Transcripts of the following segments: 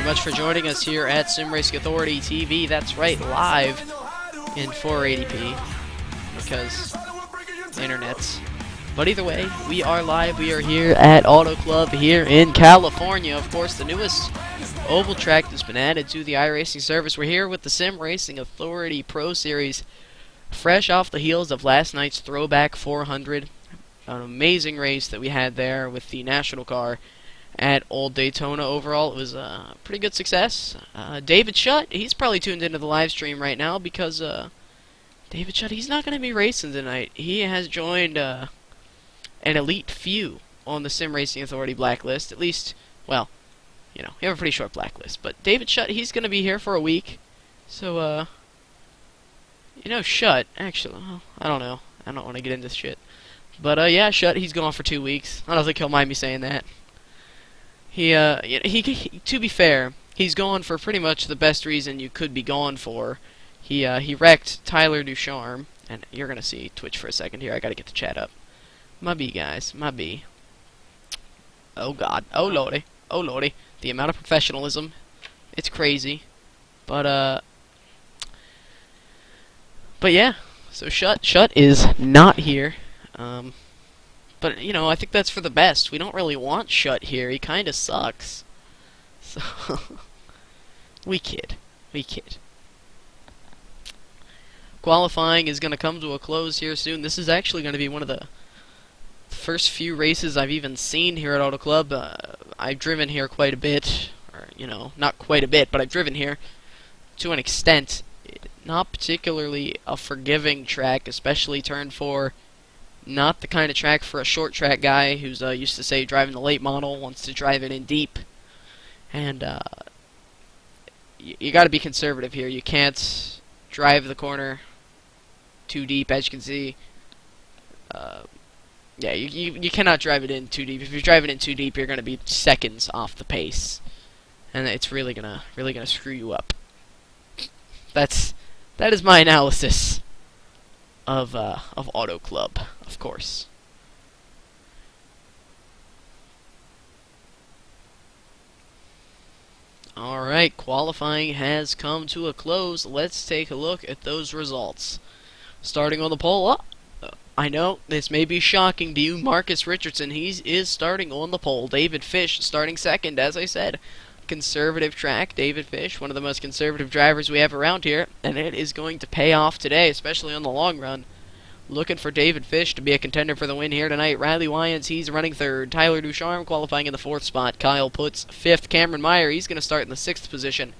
much for joining us here at Sim Racing Authority TV. That's right, live in 480p because the internet's. But either way, we are live. We are here at Auto Club here in California. Of course, the newest oval track that's been added to the iRacing service. We're here with the Sim Racing Authority Pro Series, fresh off the heels of last night's Throwback 400. An amazing race that we had there with the national car at Old Daytona. Overall, it was a pretty good success. David Shutt, he's probably tuned into the live stream right now because David Shutt, he's not going to be racing tonight. He has joined an elite few on the Sim Racing Authority blacklist. At least, well, you know, we have a pretty short blacklist. But David Shutt, he's going to be here for a week. So, you know, Shutt, actually, well, I don't know. I don't want to get into this shit. But, yeah, Shutt, he's gone for 2 weeks. I don't think he'll mind me saying that. He, to be fair, he's gone for pretty much the best reason you could be gone for. He wrecked Tyler Ducharme, and you're gonna see Twitch for a second here. I gotta get the chat up. My B, guys, my B. Oh God, oh lordy, oh lordy. The amount of professionalism, it's crazy. But yeah. So Shutt is not here. But, you know, I think that's for the best. We don't really want Shutt here. He kind of sucks. So, we kid. We kid. Qualifying is going to come to a close here soon. This is actually going to be one of the first few races I've even seen here at Auto Club. I've driven here quite a bit. Or, you know, not quite a bit, but I've driven here to an extent. Not particularly a forgiving track, especially turn 4. Not the kind of track for a short track guy who's used to, say, driving the late model, wants to drive it in deep. And you got to be conservative here. You can't drive the corner too deep, as you can see. Yeah, you cannot drive it in too deep. If you drive it in too deep, you're going to be seconds off the pace, and it's really gonna screw you up. That is my analysis of Auto Club, of course. Alright, qualifying has come to a close. Let's take a look at those results. Starting on the pole, I know this may be shocking to you, Marcus Richardson, he is starting on the pole. David Fish starting second, as I said. Conservative track. David Fish, one of the most conservative drivers we have around here, and it is going to pay off today, especially on the long run. Looking for David Fish to be a contender for the win here tonight. Riley Wyans, he's running third. Tyler Ducharme qualifying in the 4th spot. Kyle Putz, 5th. Cameron Meyer, he's going to start in the 6th position.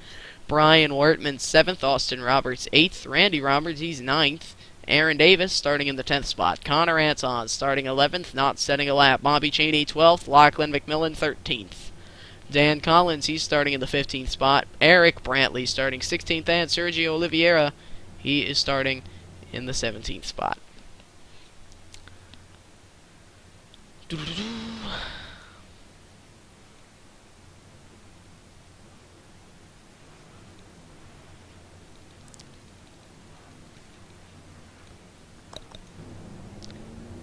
Brian Wortman, 7th. Austin Roberts, 8th. Randy Roberts, he's 9th. Aaron Davis starting in the 10th spot. Connor Anton starting 11th, not setting a lap. Bobby Cheney, 12th. Lachlan McMillan, 13th. Dan Collins, he's starting in the 15th spot. Eric Brantley starting 16th, and Sergio Oliveira, he is starting in the 17th spot.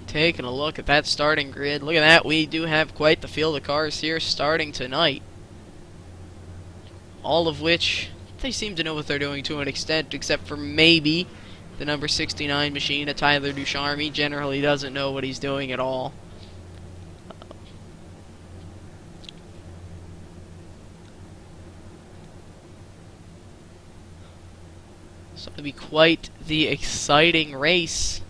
Taking a look at that starting grid. Look at that. We do have quite the field of cars here starting tonight. All of which, they seem to know what they're doing to an extent, except for maybe the number 69 machine of Tyler Ducharme. He generally doesn't know what he's doing at all. So it'll be quite the exciting race.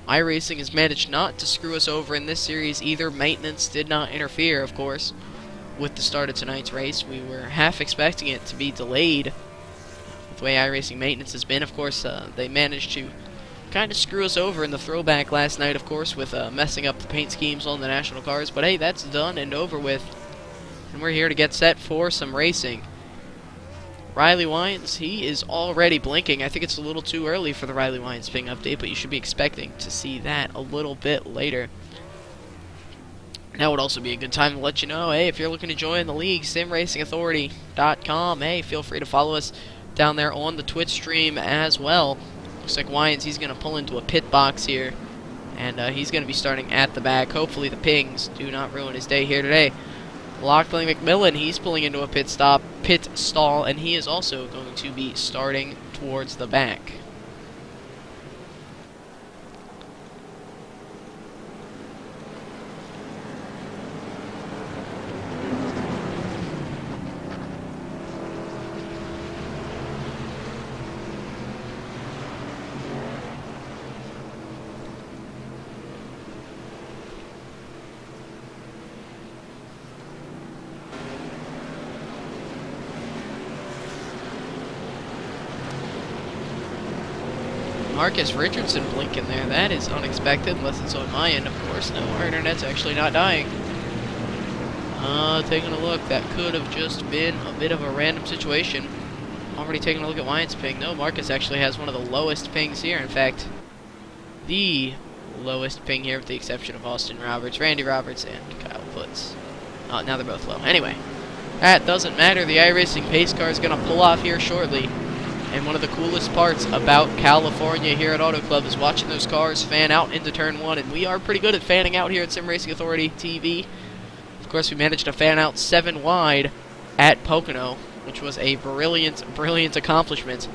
iRacing has managed not to screw us over in this series either. Maintenance did not interfere, of course, with the start of tonight's race. We were half expecting it to be delayed with the way iRacing maintenance has been. Of course, they managed to kind of screw us over in the throwback last night, of course, with messing up the paint schemes on the national cars. But hey, that's done and over with, and we're here to get set for some racing. Riley Wyans, he is already blinking. I think it's a little too early for the Riley Wyans ping update, but you should be expecting to see that a little bit later. That would also be a good time to let you know, hey, if you're looking to join the league, simracingauthority.com, hey, feel free to follow us down there on the Twitch stream as well. Looks like Wyans, he's going to pull into a pit box here And he's going to be starting at the back. Hopefully the pings do not ruin his day here today. Lachlan McMillan, he's pulling into a pit stall, and he is also going to be starting towards the back. Marcus Richardson blinking there. That is unexpected, unless it's on my end, of course. No, our internet's actually not dying. Taking a look. That could have just been a bit of a random situation. Already taking a look at Wyatt's ping. No, Marcus actually has one of the lowest pings here. In fact, the lowest ping here, with the exception of Austin Roberts, Randy Roberts, and Kyle Putz. Now they're both low. Anyway, that doesn't matter. The iRacing pace car is going to pull off here shortly. And one of the coolest parts about California here at Auto Club is watching those cars fan out into Turn 1. And we are pretty good at fanning out here at Sim Racing Authority TV. Of course, we managed to fan out 7 wide at Pocono, which was a brilliant, brilliant accomplishment.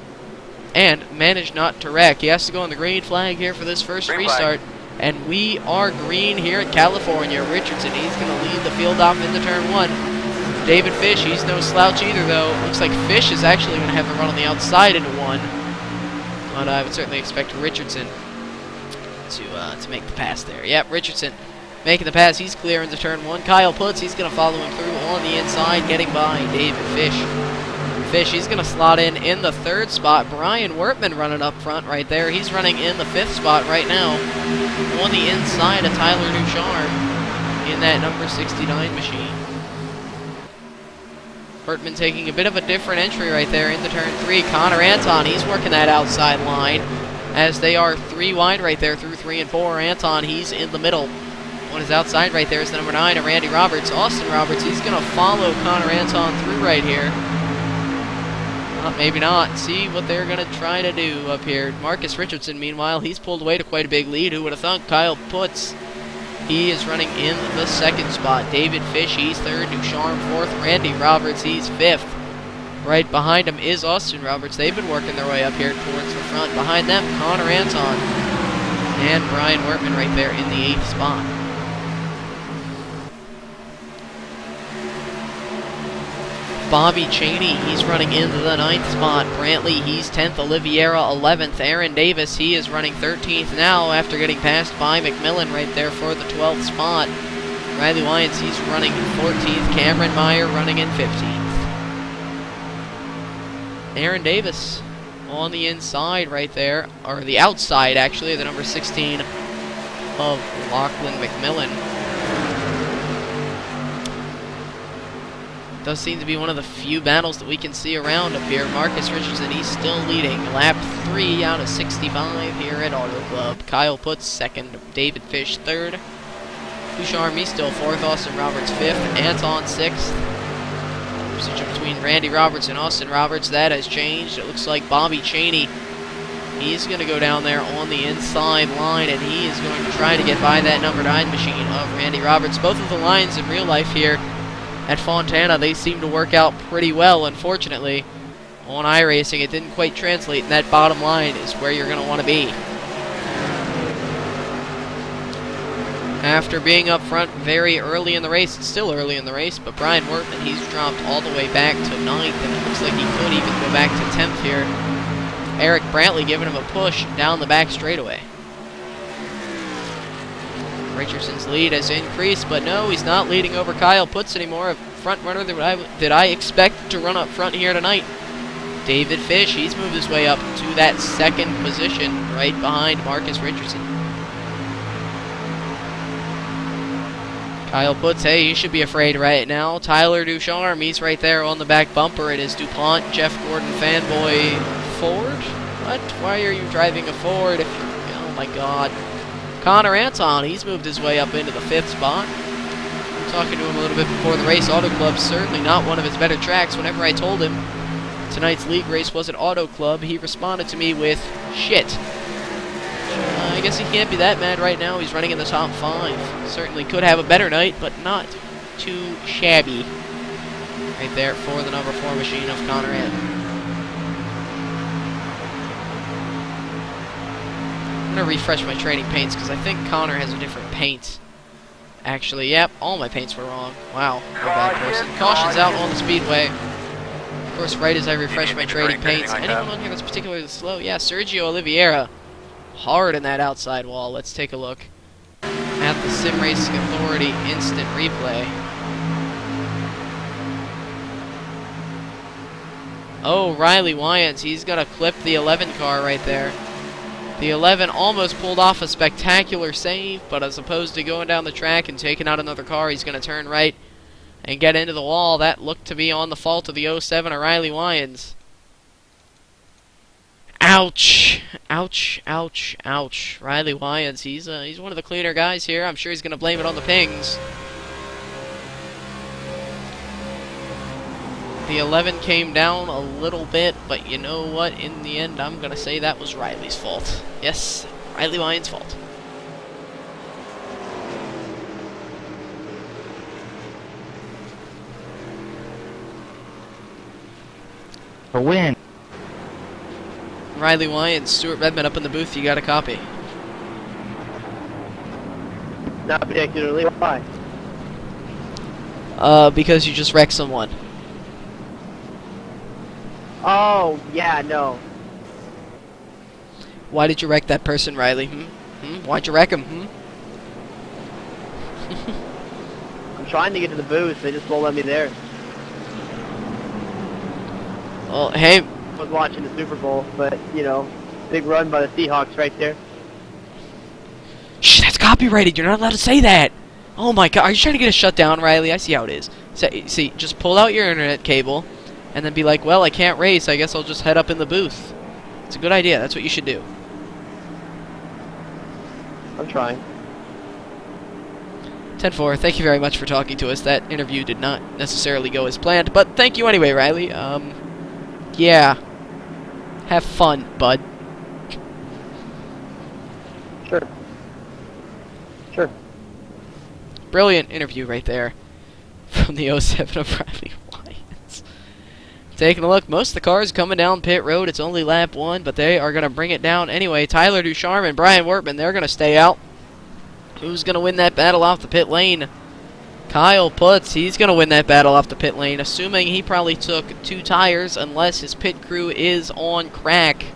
And managed not to wreck. He has to go on the green flag here for this first restart. And we are green here at California. Richardson, he's going to lead the field off into Turn 1. David Fish, he's no slouch either, though. Looks like Fish is actually going to have the run on the outside into 1. But I would certainly expect Richardson to make the pass there. Yep, Richardson making the pass. He's clear into Turn 1. Kyle Putz, he's going to follow him through on the inside, getting by David Fish. Fish, he's going to slot in the 3rd spot. Brian Wertman running up front right there. He's running in the 5th spot right now on the inside of Tyler Ducharme in that number 69 machine. Wertman taking a bit of a different entry right there into Turn 3. Connor Anton, he's working that outside line as they are 3 wide right there through 3 and 4. Anton, he's in the middle. One is outside right there is the number 9 of Randy Roberts. Austin Roberts, he's going to follow Connor Anton through right here. Maybe not. See what they're going to try to do up here. Marcus Richardson, meanwhile, he's pulled away to quite a big lead. Who would have thunk? Kyle Putz, he is running in the 2nd spot. David Fish, he's 3rd. Ducharme 4th. Randy Roberts, he's 5th. Right behind him is Austin Roberts. They've been working their way up here towards the front. Behind them, Connor Anton and Brian Wertman right there in the 8th spot. Bobby Cheney, he's running into the 9th spot. Brantley, he's 10th. Oliveira, 11th. Aaron Davis, he is running 13th now after getting passed by McMillan right there for the 12th spot. Riley Wyans, he's running 14th. Cameron Meyer running in 15th. Aaron Davis on the inside right there, or the outside actually, the number 16 of Lachlan McMillan. Does seem to be one of the few battles that we can see around up here. Marcus Richardson, he's still leading. Lap 3 out of 65 here at Auto Club. Kyle Putz 2nd. David Fish 3rd. Ducharme, he's still 4th. Austin Roberts 5th. Anton 6th. Position between Randy Roberts and Austin Roberts, that has changed. It looks like Bobby Cheney, he's going to go down there on the inside line, and he is going to try to get by that number 9 machine of Randy Roberts. Both of the lines in real life here at Fontana, they seem to work out pretty well. Unfortunately, on iRacing, it didn't quite translate, and that bottom line is where you're going to want to be. After being up front very early in the race, it's still early in the race, but Brian Wertman, he's dropped all the way back to 9th, and it looks like he could even go back to 10th here. Eric Brantley giving him a push down the back straightaway. Richardson's lead has increased, but no, he's not leading over Kyle Putz anymore, a front runner that I expect to run up front here tonight. David Fish, he's moved his way up to that 2nd position right behind Marcus Richardson. Kyle Putz, hey, he should be afraid right now. Tyler Ducharme, he's right there on the back bumper. It is DuPont, Jeff Gordon, Fanboy, Ford? What? Why are you driving a Ford if you're... Oh my god. Connor Anton, he's moved his way up into the 5th spot. I'm talking to him a little bit before the race. Auto Club, certainly not one of his better tracks. Whenever I told him tonight's league race was at Auto Club, he responded to me with shit. I guess he can't be that mad right now. He's running in the top 5. Certainly could have a better night, but not too shabby. Right there for the number 4 machine of Connor Ant. I'm going to refresh my training paints because I think Connor has a different paint. Actually, yep, all my paints were wrong. Wow, I'm a bad person. Caution's out on the speedway. Of course, right as I refresh my trading paints. Anyone on here that's particularly slow? Yeah, Sergio Oliveira. Hard in that outside wall. Let's take a look at the Sim Racing Authority instant replay. Oh, Riley Wyans. He's going to clip the 11 car right there. The 11 almost pulled off a spectacular save, but as opposed to going down the track and taking out another car, he's going to turn right and get into the wall. That looked to be on the fault of the 07 of Riley Wyans. Ouch. Ouch, ouch, ouch. Riley Wyans, he's one of the cleaner guys here. I'm sure he's going to blame it on the pings. The 11 came down a little bit, but you know what? In the end, I'm going to say that was Riley's fault. Yes, Riley Wyans' fault. For win. Riley Wyans, Stuart Redmond up in the booth. You got a copy. Not particularly. Why? Because you just wrecked someone. Oh, yeah, no. Why did you wreck that person, Riley? Why'd you wreck him? I'm trying to get to the booth. They just won't let me there. Well, hey. I was watching the Super Bowl, but, you know, big run by the Seahawks right there. Shh, that's copyrighted. You're not allowed to say that. Oh my God, are you trying to get us shut down, Riley? I see how it is. See, just pull out your internet cable, and then be like, well, I can't race. I guess I'll just head up in the booth. It's a good idea. That's what you should do. I'm trying. 10-4, thank you very much for talking to us. That interview did not necessarily go as planned, but thank you anyway, Riley. Yeah. Have fun, bud. Sure. Sure. Brilliant interview right there from the 07 of Riley Wyans. Taking a look, most of the cars coming down pit road. It's only lap 1, but they are going to bring it down anyway. Tyler Ducharme and Brian Wortman, they're going to stay out. Who's going to win that battle off the pit lane? Kyle Putz, he's going to win that battle off the pit lane, assuming he probably took 2 tires unless his pit crew is on crack.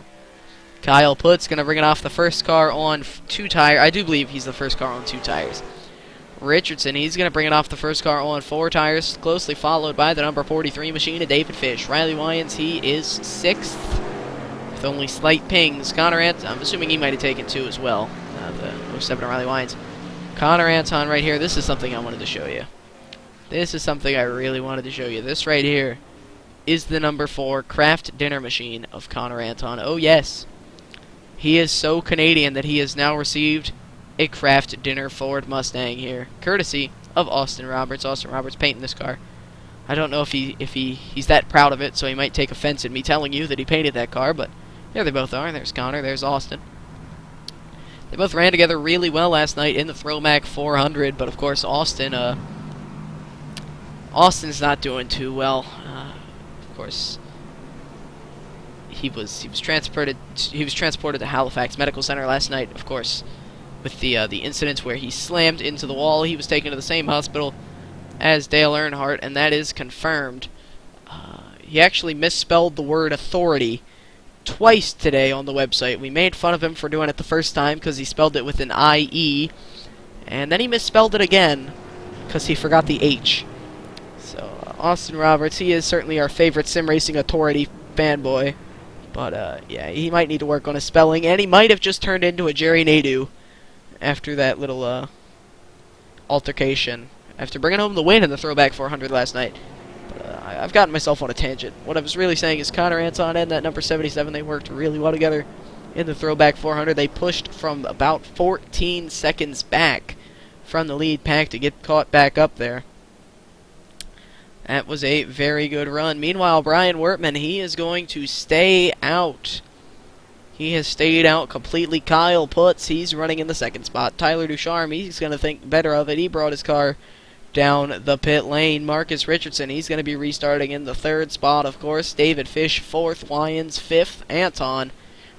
Kyle Putz going to bring it off the first car on 2 tires. I do believe he's the first car on 2 tires. Richardson, he's going to bring it off the first car on 4 tires, closely followed by the number 43 machine of David Fish. Riley Wyans, he is 6th with only slight pings. Connor Anton, I'm assuming he might have taken 2 as well, the 07 of Riley Wyans. Connor Anton right here, this is something I wanted to show you. This is something I really wanted to show you. This right here is the number 4 Kraft dinner machine of Connor Anton. Oh yes, he is so Canadian that he has now received a Kraft dinner Ford Mustang here, courtesy of Austin Roberts. Austin Roberts painting this car. I don't know if he's that proud of it, so he might take offense at me telling you that he painted that car, but there they both are. There's Connor, there's Austin. They both ran together really well last night in the Throwback 400, but of course Austin's not doing too well. Of course, he was transported to Halifax Medical Center last night. Of course, with the incident where he slammed into the wall, he was taken to the same hospital as Dale Earnhardt, and that is confirmed. He actually misspelled the word authority twice today on the website. We made fun of him for doing it the first time because he spelled it with an I-E, and then he misspelled it again because he forgot the H. So, Austin Roberts, he is certainly our favorite sim racing authority fanboy, but yeah, he might need to work on his spelling, and he might have just turned into a Jerry Nadeau after that little altercation, after bringing home the win in the Throwback 400 last night. I've gotten myself on a tangent. What I was really saying is Connor Anton and that number 77, they worked really well together in the Throwback 400. They pushed from about 14 seconds back from the lead pack to get caught back up there. That was a very good run. Meanwhile, Brian Wortman, he is going to stay out He has stayed out completely. Kyle Putz, he's running in the second spot. Tyler Ducharme, he's going to think better of it. He brought his car down the pit lane. Marcus Richardson, he's going to be restarting in the third spot, of course. David Fish, fourth. Wyans, fifth. Anton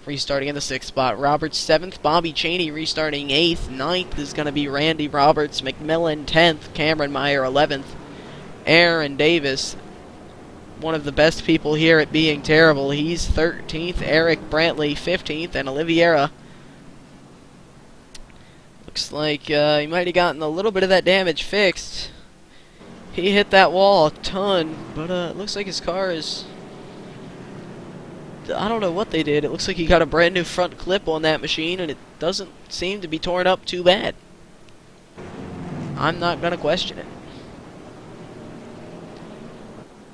restarting in the sixth spot. Roberts, seventh. Bobby Chaney restarting eighth. Ninth is going to be Randy Roberts. McMillan, 10th. Cameron Meyer, 11th. Aaron Davis, one of the best people here at being terrible, he's 13th. Eric Brantley, 15th. And Oliveira, looks like he might have gotten a little bit of that damage fixed. He hit that wall a ton, but it looks like his car is... I don't know what they did. It looks like he got a brand new front clip on that machine, and it doesn't seem to be torn up too bad. I'm not going to question it.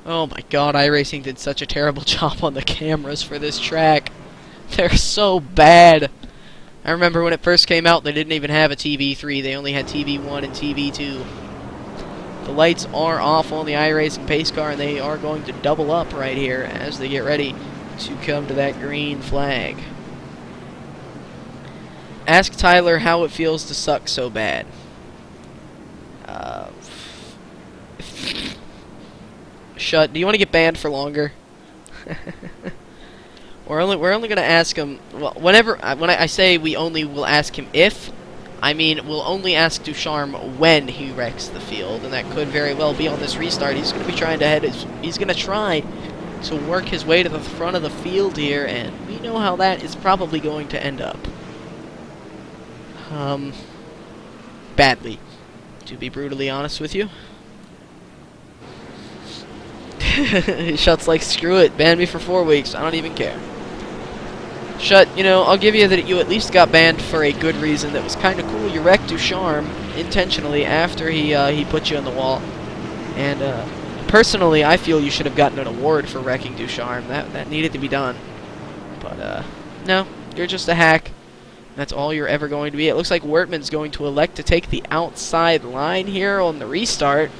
Oh my god, iRacing did such a terrible job on the cameras for this track. They're so bad. I remember when it first came out, they didn't even have a TV3. They only had TV1 and TV2. The lights are off on the iRacing pace car, and they are going to double up right here as they get ready to come to that green flag. Ask Tyler how it feels to suck so bad. Shut. Do you want to get banned for longer? We're only gonna ask him. Well, when I say we only will ask him if, I mean we'll only ask Ducharme when he wrecks the field, and that could very well be on this restart. He's gonna be trying to he's gonna try to work his way to the front of the field here, and we know how that is probably going to end up. Badly, to be brutally honest with you. Shut's like, screw it, ban me for 4 weeks, I don't even care. Shut, you know, I'll give you that you at least got banned for a good reason. That was kind of cool. You wrecked Ducharme intentionally after he put you on the wall. And personally, I feel you should have gotten an award for wrecking Ducharme. That needed to be done. But no, you're just a hack. That's all you're ever going to be. It looks like Wertman's going to elect to take the outside line here on the restart.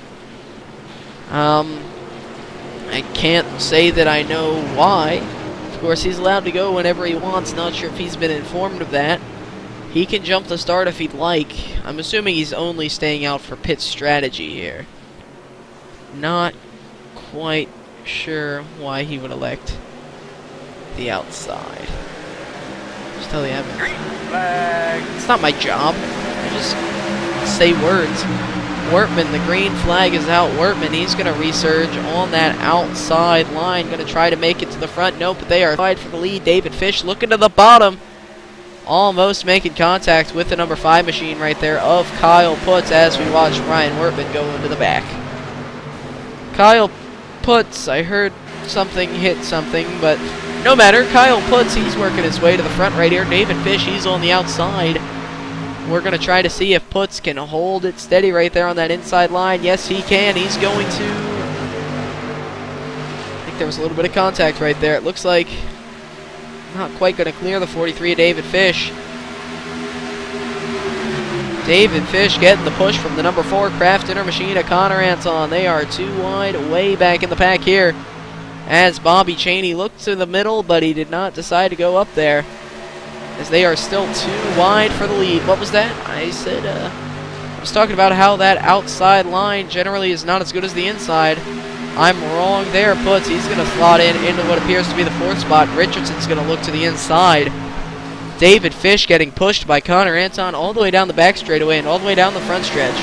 I can't say that I know why. Of course, he's allowed to go whenever he wants. Not sure if he's been informed of that. He can jump the start if he'd like. I'm assuming he's only staying out for pit strategy here. Not quite sure why he would elect the outside. Just tell the admin. It's not my job. I just say words. Wertman, the green flag is out. Wertman, he's going to resurge on that outside line. Going to try to make it to the front. Nope, but they are fighting for the lead. David Fish looking to the bottom. Almost making contact with the number 5 machine right there of Kyle Putz as we watch Ryan Wertman go into the back. Kyle Putz, I heard something hit something, but no matter. Kyle Putz, he's working his way to the front right here. David Fish, he's on the outside. We're going to try to see if Putz can hold it steady right there on that inside line. Yes, he can. He's going to... I think there was a little bit of contact right there. It looks like not quite going to clear the 43 of David Fish. David Fish getting the push from the number 4 Craft Inner Machine of Connor Anton. They are too wide, way back in the pack here. As Bobby Chaney looked to the middle, but he did not decide to go up there, as they are still too wide for the lead. What was that? I said, I was talking about how that outside line generally is not as good as the inside. I'm wrong there. Putz, he's going to slot in into what appears to be the 4th spot. Richardson's going to look to the inside. David Fish getting pushed by Connor Anton all the way down the back straightaway and all the way down the front stretch.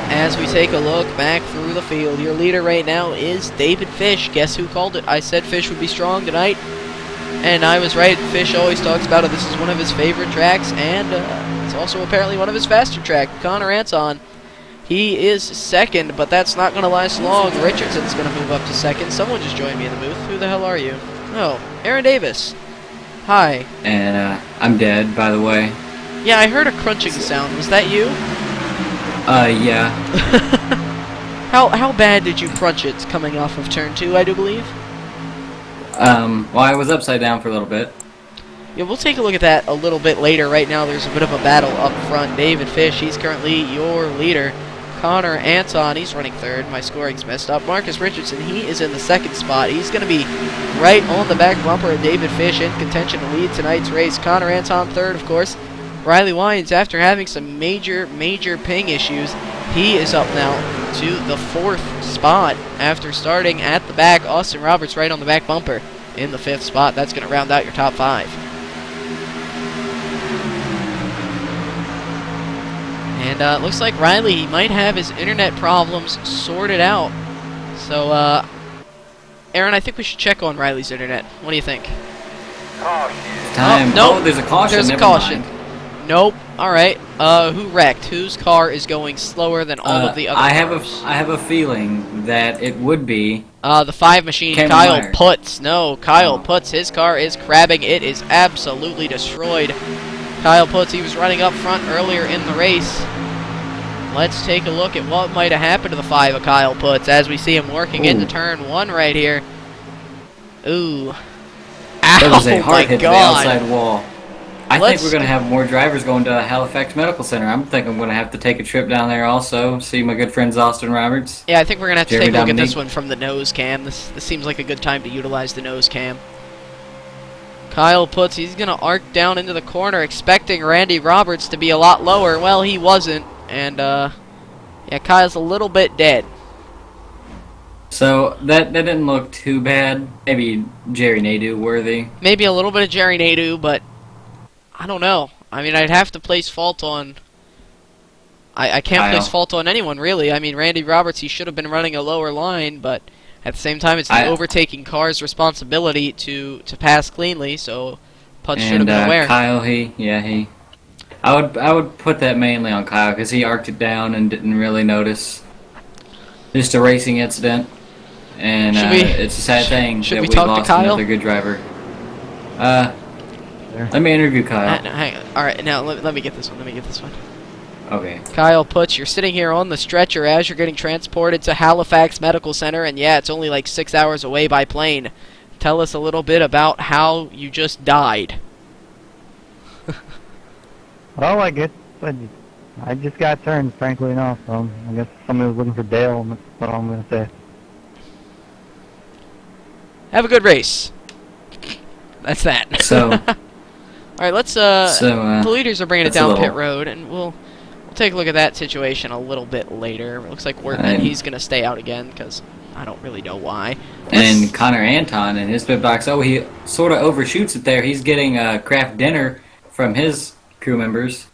As we take a look back through the field, your leader right now is David Fish. Guess who called it? I said Fish would be strong tonight, and I was right. Fish always talks about it. This is one of his favorite tracks, and it's also apparently one of his faster tracks. Connor Anton, he is second, but that's not going to last long. Richardson's going to move up to second. Someone just joined me in the booth. Who the hell are you? Oh, Aaron Davis. Hi. And I'm dead, by the way. Yeah, I heard a crunching sound. Was that you? Yeah. How bad did you crunch it coming off of turn 2, I do believe? Well, I was upside down for a little bit. Yeah, we'll take a look at that a little bit later. Right now, there's a bit of a battle up front. David Fish, he's currently your leader. Connor Anton, he's running third. My scoring's messed up. Marcus Richardson, he is in the second spot. He's going to be right on the back bumper of David Fish in contention to lead tonight's race. Connor Anton third, of course. Riley Wines, after having some major ping issues, he is up now to the fourth spot after starting at the back. Austin Roberts right on the back bumper in the fifth spot. That's going to round out your top 5. And looks like Riley might have his internet problems sorted out. So, Aaron, I think we should check on Riley's internet. What do you think? Time. Nope. Oh, there's a caution. There's a Never caution. mind. Nope. All right. Who wrecked? Whose car is going slower than all of the other cars? I have a feeling that it would be. The 5 machine, Cameron Kyle Meyer. Putz. No, Kyle Oh. Putz. His car is crabbing. It is absolutely destroyed. Kyle Putz, he was running up front earlier in the race. Let's take a look at what might have happened to the 5 of Kyle Putz as we see him working into turn 1 right here. Ooh. That was a Oh hard my hit to the God. outside wall. I Let's- think we're going to have more drivers going to Halifax Medical Center. I'm thinking I'm going to have to take a trip down there also, see my good friends Austin Roberts. Yeah, I think we're going to have to Jeremy take a look at this Dominique. one from the nose cam. This seems like a good time to utilize the nose cam. Kyle Putz, he's going to arc down into the corner expecting Randy Roberts to be a lot lower. Well, he wasn't. And, yeah, Kyle's a little bit dead. So that didn't look too bad. Maybe Jerry Nadeau worthy. Maybe a little bit of Jerry Nadeau, but I don't know. I mean, I'd have to place fault on... I can't Kyle. place fault on anyone, really. I mean, Randy Roberts, he should have been running a lower line, but at the same time, it's the overtaking car's responsibility to pass cleanly, so Putz should have been aware. Kyle, I would put that mainly on Kyle because he arced it down and didn't really notice. Just a racing incident, and it's a sad thing should that we we talk to lost Kyle? another good driver. Let me interview Kyle. Hang on. All right, now let me get this one. Okay. Kyle Putz, you're sitting here on the stretcher as you're getting transported to Halifax Medical Center, and yeah, it's only like 6 hours away by plane. Tell us a little bit about how you just died. Well, I guess I just got turned, frankly enough. I guess somebody was looking for Dale, and that's what I'm going to say. Have a good race. That's that. So, All right, let's. The leaders are bringing it that's a down little- pit road, and we'll take a look at that situation a little bit later. It looks like Workman, he's gonna stay out again because I don't really know why. and Connor Anton in his pit box. Oh, he sort of overshoots it there. He's getting a craft dinner from his crew members.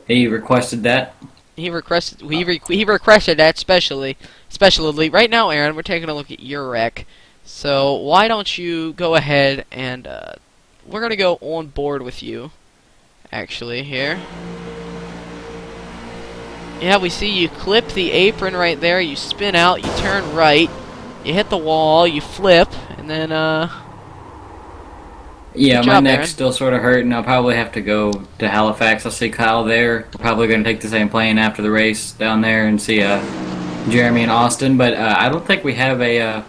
He requested that. He requested that specially. Right now, Aaron, we're taking a look at your wreck. So why don't you go ahead and we're gonna go on board with you. Actually, here. Yeah, we see you clip the apron right there. You spin out. You turn right. You hit the wall. You flip, and then Yeah, Good my job, neck's Aaron. still sort of hurting. I'll probably have to go to Halifax. I'll see Kyle there. We're probably going to take the same plane after the race down there and see Jeremy and Austin. But I don't think we have an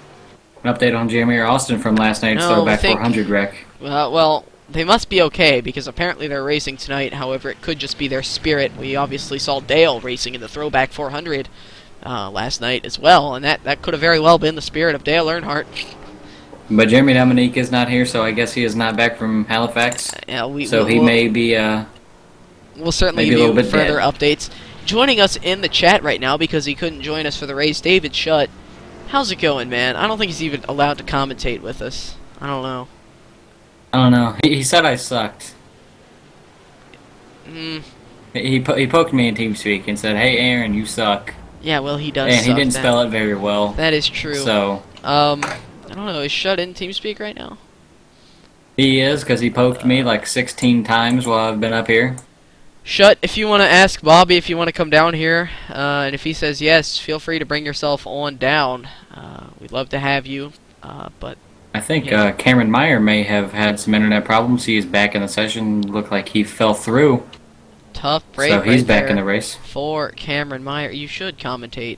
update on Jeremy or Austin from last night's No, Throwback I think- 400 wreck. well, they must be okay because apparently they're racing tonight. However, it could just be their spirit. We obviously saw Dale racing in the Throwback 400 last night as well, and that could have very well been the spirit of Dale Earnhardt. But Jeremy Dominique is not here, so I guess he is not back from Halifax. Yeah, He may be... We'll certainly maybe a little do bit further dead. updates. Joining us in the chat right now because he couldn't join us for the race, David Shutt. How's it going, man? I don't think he's even allowed to commentate with us. I don't know. I don't know. He said I sucked. Mm, He poked me in TeamSpeak and said, "Hey, Aaron, you suck." yeah, well, he does And he suck. didn't spell it very well. That is true. So I don't know. Is Shutt in TeamSpeak right now? he is, because he poked me like 16 times while I've been up here. Shutt, if you want to ask Bobby if you want to come down here, and if he says yes, feel free to bring yourself on down. We'd love to have you, but I think Yeah. Cameron Meyer may have had some internet problems. He is back in the session. Looked like he fell through. Tough break So he's right back there in the race. for Cameron Meyer. You should commentate,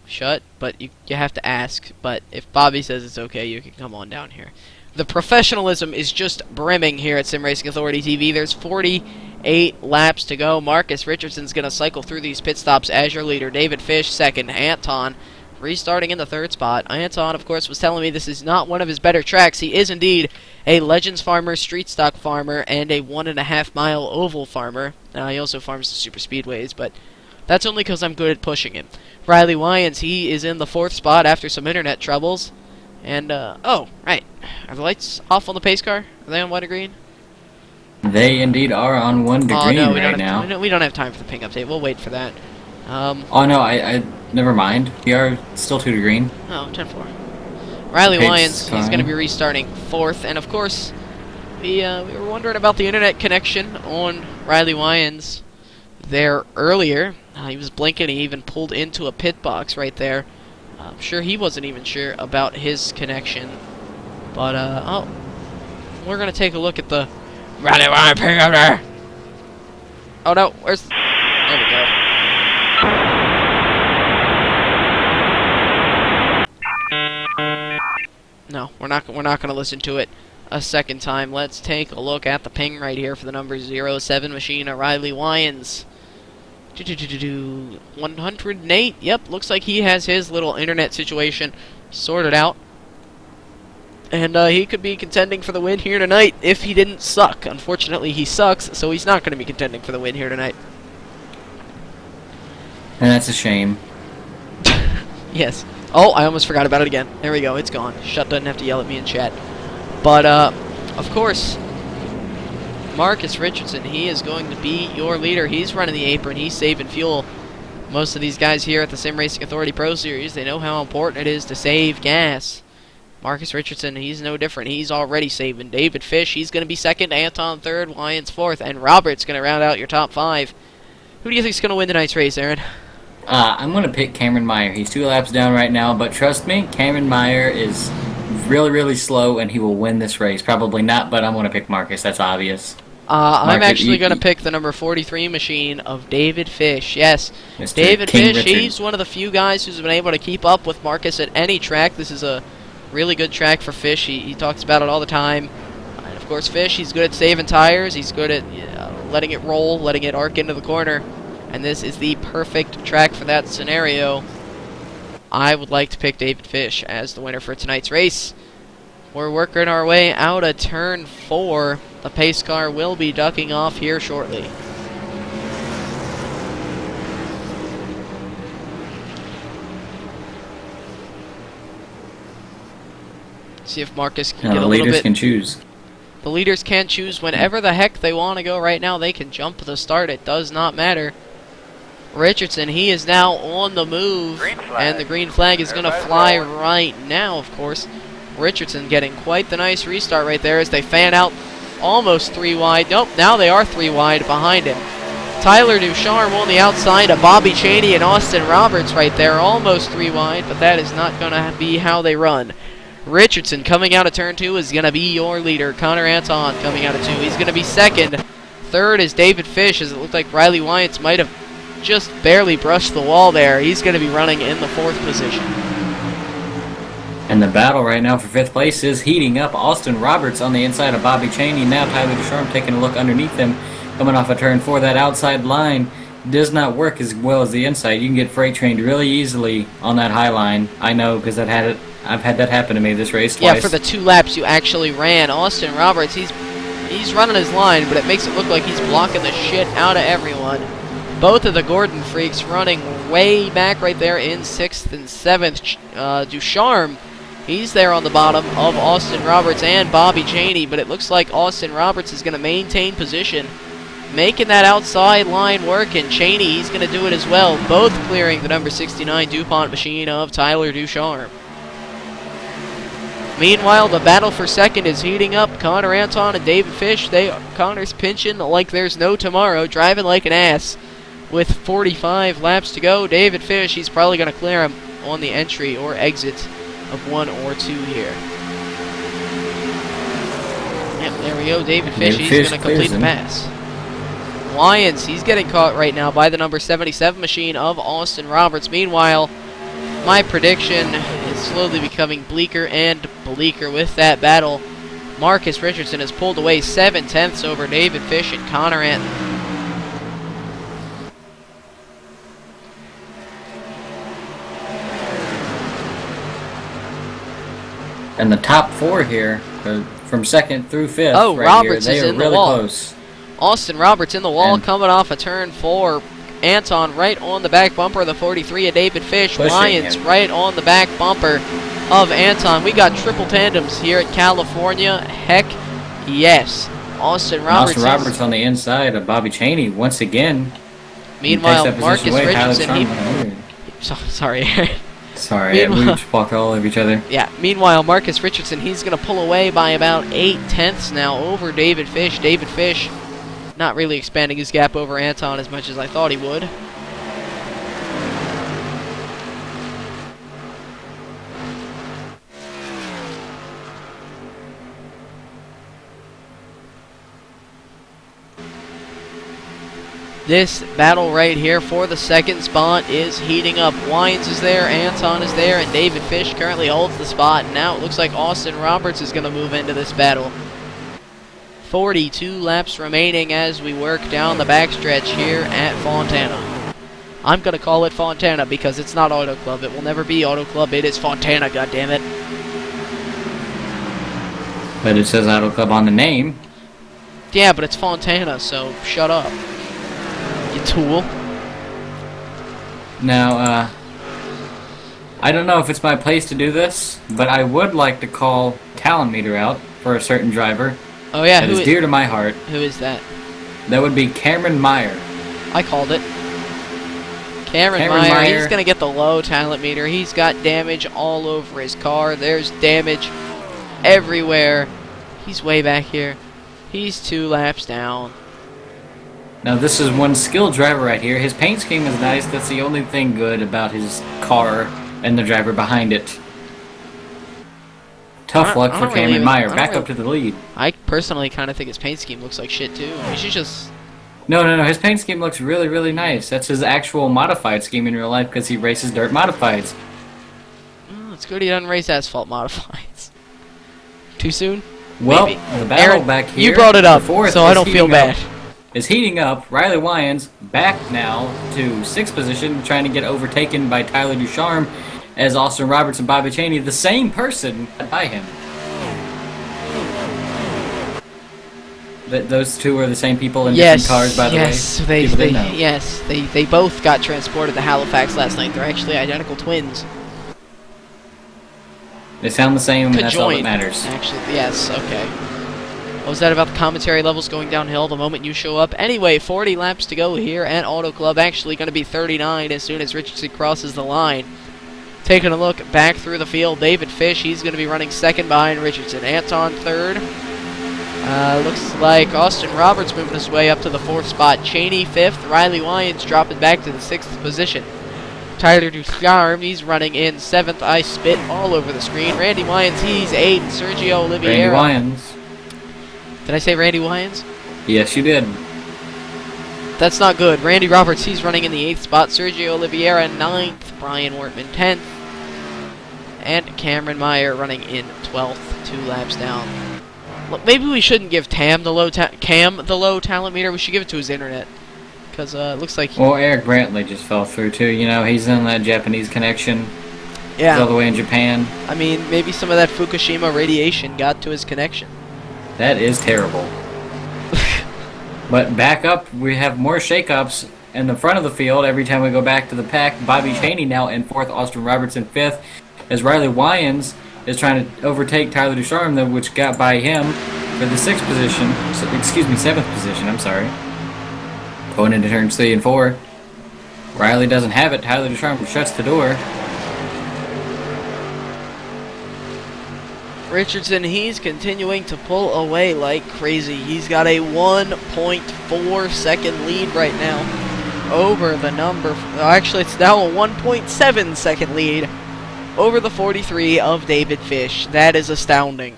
but you have to ask. But if Bobby says it's okay, you can come on down here. The professionalism is just brimming here at Sim Racing Authority TV. There's 48 laps to go. Marcus Richardson's going to cycle through these pit stops as your leader. David Fish second. Anton restarting in the third spot. Anton, of course, was telling me this is not one of his better tracks. He is indeed a Legends farmer, street stock farmer, and a 1.5 mile oval farmer. He also farms the super speedways, but that's only because I'm good at pushing him. Riley Wyans, he is in the fourth spot after some internet troubles. And, oh, right. Are the lights off on the pace car? Are they on white or green? They indeed are on 1 to Oh, green no, we right don't now. have we don't have time for the ping update. We'll wait for that. Oh no, I never mind. We are still 2 to green. Oh, 10-4. Riley Pace Wyans, he's going to time. be restarting fourth. And, of course, we were wondering about the internet connection on Riley Wyans there earlier. He was blinking. He even pulled into a pit box right there. I'm sure he wasn't even sure about his connection. But, oh, we're going to take a look at the Riley Wyans ping up there. Oh, no, where's... There we go. No, we're not going to listen to it a second time. Let's take a look at the ping right here for the number 07 machine, Riley Wyans. 108. Yep, looks like he has his little internet situation sorted out. And he could be contending for the win here tonight if he didn't suck. Unfortunately, he sucks, so he's not going to be contending for the win here tonight. And that's a shame. Yes. Oh, I almost forgot about it again. There we go. It's gone. Shut doesn't have to yell at me in chat. But, of course, Marcus Richardson, he is going to be your leader. He's running the apron. He's saving fuel. Most of these guys here at the Sim Racing Authority Pro Series, they know how important it is to save gas. Marcus Richardson, he's no different. He's already saving. David Fish, he's going to be second. Anton third. Wyans fourth. And Robert's going to round out your top 5. Who do you think is going to win tonight's race, Aaron? I'm going to pick Cameron Meyer. He's 2 laps down right now, but trust me, Cameron Meyer is really, really slow, and he will win this race. Probably not, but I'm going to pick Marcus. That's obvious. I'm Marcus, actually going to pick the number 43 machine of David Fish. Yes, Mr. David King Fish, Richard. he's one of the few guys who's been able to keep up with Marcus at any track. This is a really good track for Fish. He talks about it all the time. And, of course, Fish, he's good at saving tires. He's good at letting it roll, letting it arc into the corner. And this is the perfect track for that scenario. I would like to pick David Fish as the winner for tonight's race. We're working our way out of turn 4. The pace car will be ducking off here shortly. See if Marcus can Now, get the a little leaders bit. can choose. The leaders can choose whenever the heck they want to go right now. They can jump the start. It does not matter. Richardson, he is now on the move, and the green flag is going to fly right now, of course. Richardson getting quite the nice restart right there as they fan out almost 3 wide. Nope, now they are 3 wide behind him. Tyler Ducharme on the outside of Bobby Cheney and Austin Roberts right there, almost 3 wide, but that is not going to be how they run. Richardson coming out of turn 2 is going to be your leader. Connor Anton coming out of 2. He's going to be second. Third is David Fish, as it looked like Riley Wyans might have just barely brushed the wall there. He's going to be running in the 4th position. And the battle right now for 5th place is heating up. Austin Roberts on the inside of Bobby Cheney. Now Tyler Ducharme taking a look underneath him. Coming off of turn 4, that outside line does not work as well as the inside. You can get freight trained really easily on that high line. I know because I've had that happen to me this race twice. Yeah, for the 2 laps you actually ran. Austin Roberts, he's running his line, but it makes it look like he's blocking the shit out of everyone. Both of the Gordon freaks running way back right there in 6th and 7th. Ducharme, he's there on the bottom of Austin Roberts and Bobby Cheney, but it looks like Austin Roberts is going to maintain position, making that outside line work, and Cheney, he's going to do it as well, both clearing the number 69 DuPont machine of Tyler Ducharme. Meanwhile, the battle for second is heating up. Connor Anton and David Fish, Connor's pinching like there's no tomorrow, driving like an ass. With 45 laps to go, David Fish, he's probably going to clear him on the entry or exit of 1 or 2 here. Yep, there we go. David Fish, he's going to complete the pass. Wyans, he's getting caught right now by the number 77 machine of Austin Roberts. Meanwhile, my prediction is slowly becoming bleaker and bleaker with that battle. Marcus Richardson has pulled away 7/10 over David Fish and Connor Anton. And the top 4 here, from 2nd through 5th, Oh, right Roberts here, is they are in the really wall. close. Austin Roberts in the wall, And- coming off a turn 4. Anton right on the back bumper of the 43 of David Fish. Pushing Lyons him. right on the back bumper of Anton. We got triple tandems here at California. Heck yes. Austin And Roberts. Austin Roberts on the inside of Bobby Cheney once again. Meanwhile, He takes that Marcus position away. Tyler Richardson. He, Sharman. sorry. Sorry, we Meanwhile- just walked all over each other. Yeah, meanwhile, Marcus Richardson, he's going to pull away by about 8/10 now over David Fish. David Fish not really expanding his gap over Anton as much as I thought he would. This battle right here for the second spot is heating up. Wyans is there, Anton is there, and David Fish currently holds the spot. Now it looks like Austin Roberts is going to move into this battle. 42 laps remaining as we work down the backstretch here at Fontana. I'm going to call it Fontana because it's not Auto Club. It will never be Auto Club. It is Fontana, goddammit. But it says Auto Club on the name. Yeah, but it's Fontana, so shut up. You tool. Now, I don't know if it's my place to do this, but I would like to call talent meter out for a certain driver Oh yeah, that is dear to my heart. who is that? That would be Cameron Meyer. I called it. Cameron Meyer, he's going to get the low talent meter. He's got damage all over his car. There's damage everywhere. He's way back here. He's 2 laps down. Now, this is one skilled driver right here. His paint scheme is nice. That's the only thing good about his car and the driver behind it. Tough luck for Cameron Meyer. Back up to the lead. I personally kind of think his paint scheme looks like shit too. He should just... No. His paint scheme looks really, really nice. That's his actual modified scheme in real life because he races dirt modifieds. Oh, it's good he doesn't race asphalt modifieds. Too soon? Well, Maybe. the battle Aaron, back here. you brought it up, the fourth so I is don't feel heating bad. up- Is heating up. Riley Wyans back now to 6th position, trying to get overtaken by Tyler Ducharme as Austin Roberts and Bobby Cheney, the same person, by him. Those two are the same people in different cars, by the way. yes, People didn't know. yes, they both got transported to Halifax last night. They're actually identical twins. They sound the same, and that's all that Conjoined, matters. actually, yes, okay. What was that about the commentary levels going downhill the moment you show up? Anyway, 40 laps to go here at Auto Club. Actually going to be 39 as soon as Richardson crosses the line. Taking a look back through the field, David Fish, he's going to be running second behind Richardson. Anton third. Looks like Austin Roberts moving his way up to the 4th spot. Cheney 5th. Riley Wyans dropping back to the 6th position. Tyler Ducharme, he's running in 7th. I spit all over the screen. Randy Wyans, he's 8th. Sergio Oliveira. Randy Wyans. Did I say Randy Wyans? Yes, you did. That's not good. Randy Roberts, he's running in the 8th spot. Sergio Oliveira 9th. Brian Wortman 10th. And Cameron Meyer running in 12th. 2 laps down. Look, maybe we shouldn't give Cam the low talent meter. We should give it to his internet. Because it looks like... Well, Eric Brantley just fell through, too. You know, he's in that Japanese connection. yeah. He's all the way in Japan. I mean, maybe some of that Fukushima radiation got to his connection. That is terrible. But back up, we have more shakeups in the front of the field every time we go back to the pack. Bobby Cheney now in 4th, Austin Roberts in 5th, as Riley Wyans is trying to overtake Tyler Ducharme, which got by him for the 6th position. Excuse me, 7th position, I'm sorry. Going into turns 3 and 4. Riley doesn't have it. Tyler Ducharme shuts the door. Richardson, he's continuing to pull away like crazy. He's got a 1.4 second lead right now over the number... Actually, it's now a 1.7 second lead over the 43 of David Fish. That is astounding.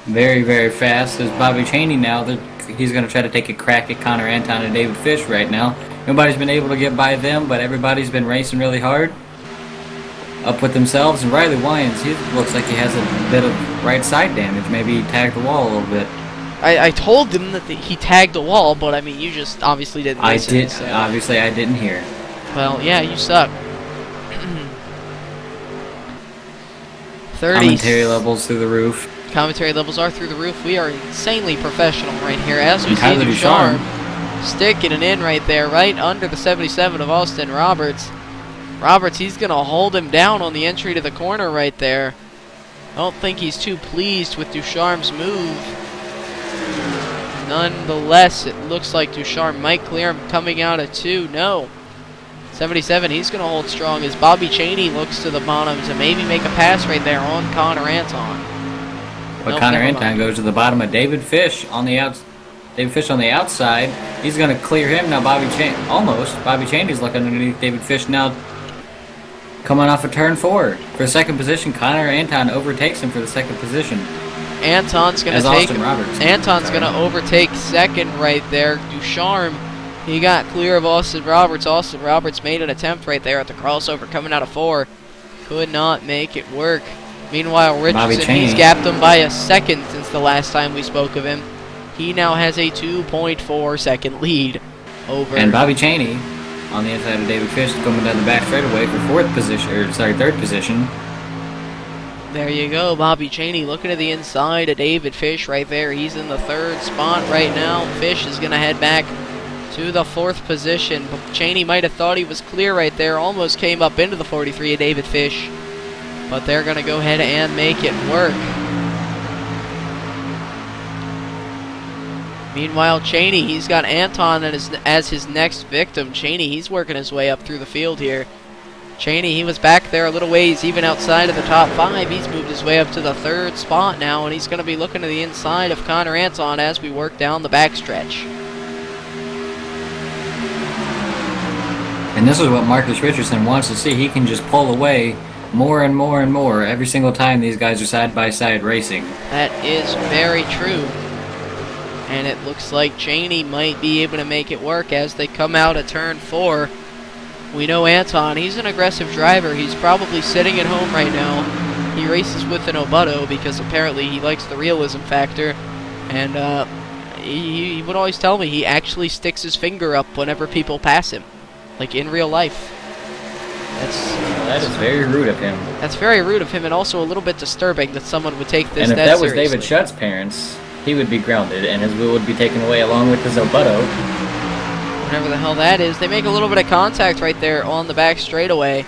Very, very fast as Bobby Cheney now. They're he's going to try to take a crack at Connor Anton and David Fish right now. Nobody's been able to get by them, but everybody's been racing really hard. Up with themselves, and Riley Wyans, he looks like he has a bit of right side damage. Maybe he tagged the wall a little bit. I told him that he tagged a wall, but I mean, you just obviously didn't listen. I did. So. Obviously, I didn't hear. Well, yeah, you suck. 30. Commentary levels through the roof. Commentary levels are through the roof. We are insanely professional right here. As we see Tyler Ducharme sticking it in right there, right under the 77 of Austin Roberts. Roberts, he's going to hold him down on the entry to the corner right there. I don't think he's too pleased with Ducharme's move. Nonetheless, it looks like Ducharme might clear him coming out at 2. No. 77, he's going to hold strong as Bobby Cheney looks to the bottom to maybe make a pass right there on Connor Anton. But Nope, Connor never Anton mind. goes to the bottom of David Fish on the David Fish on the outside. He's going to clear him now. Bobby Cheney's looking underneath David Fish now. Coming off of turn 4 for second position. Connor Anton overtakes him for the second position. Anton's going As to take. Austin Roberts. Anton's Sorry. going to overtake second right there. Ducharme, he got clear of Austin Roberts. Austin Roberts made an attempt right there at the crossover coming out of 4. Could not make it work. Meanwhile, Richardson, he's gapped him by a second since the last time we spoke of him. He now has a 2.4 second lead over. And Bobby Cheney on the inside of David Fish coming down the back straightaway for third position. There you go, Bobby Cheney looking at the inside of David Fish right there. He's in the 3rd spot right now. Fish is going to head back to the 4th position. But Cheney might have thought he was clear right there. Almost came up into the 43 of David Fish. But they're going to go ahead and make it work. Meanwhile, Cheney, he's got Anton as his next victim. Cheney, he's working his way up through the field here. Cheney, he was back there a little ways, even outside of the top 5. He's moved his way up to the 3rd spot now, and he's going to be looking to the inside of Connor Anton as we work down the backstretch. And this is what Marcus Richardson wants to see. He can just pull away more and more and more every single time these guys are side by side racing. That is very true. And it looks like Cheney might be able to make it work as they come out of turn 4. We know Anton, he's an aggressive driver. He's probably sitting at home right now. He races with an Obuto because apparently he likes the realism factor. And he would always tell me he actually sticks his finger up whenever people pass him. Like in real life. That is very rude of him. That's very rude of him, and also a little bit disturbing that someone would take this And if that that was seriously. David Shutt's parents, he would be grounded, and his wheel would be taken away along with his Obuto. Whatever the hell that is. They make a little bit of contact right there on the back straightaway.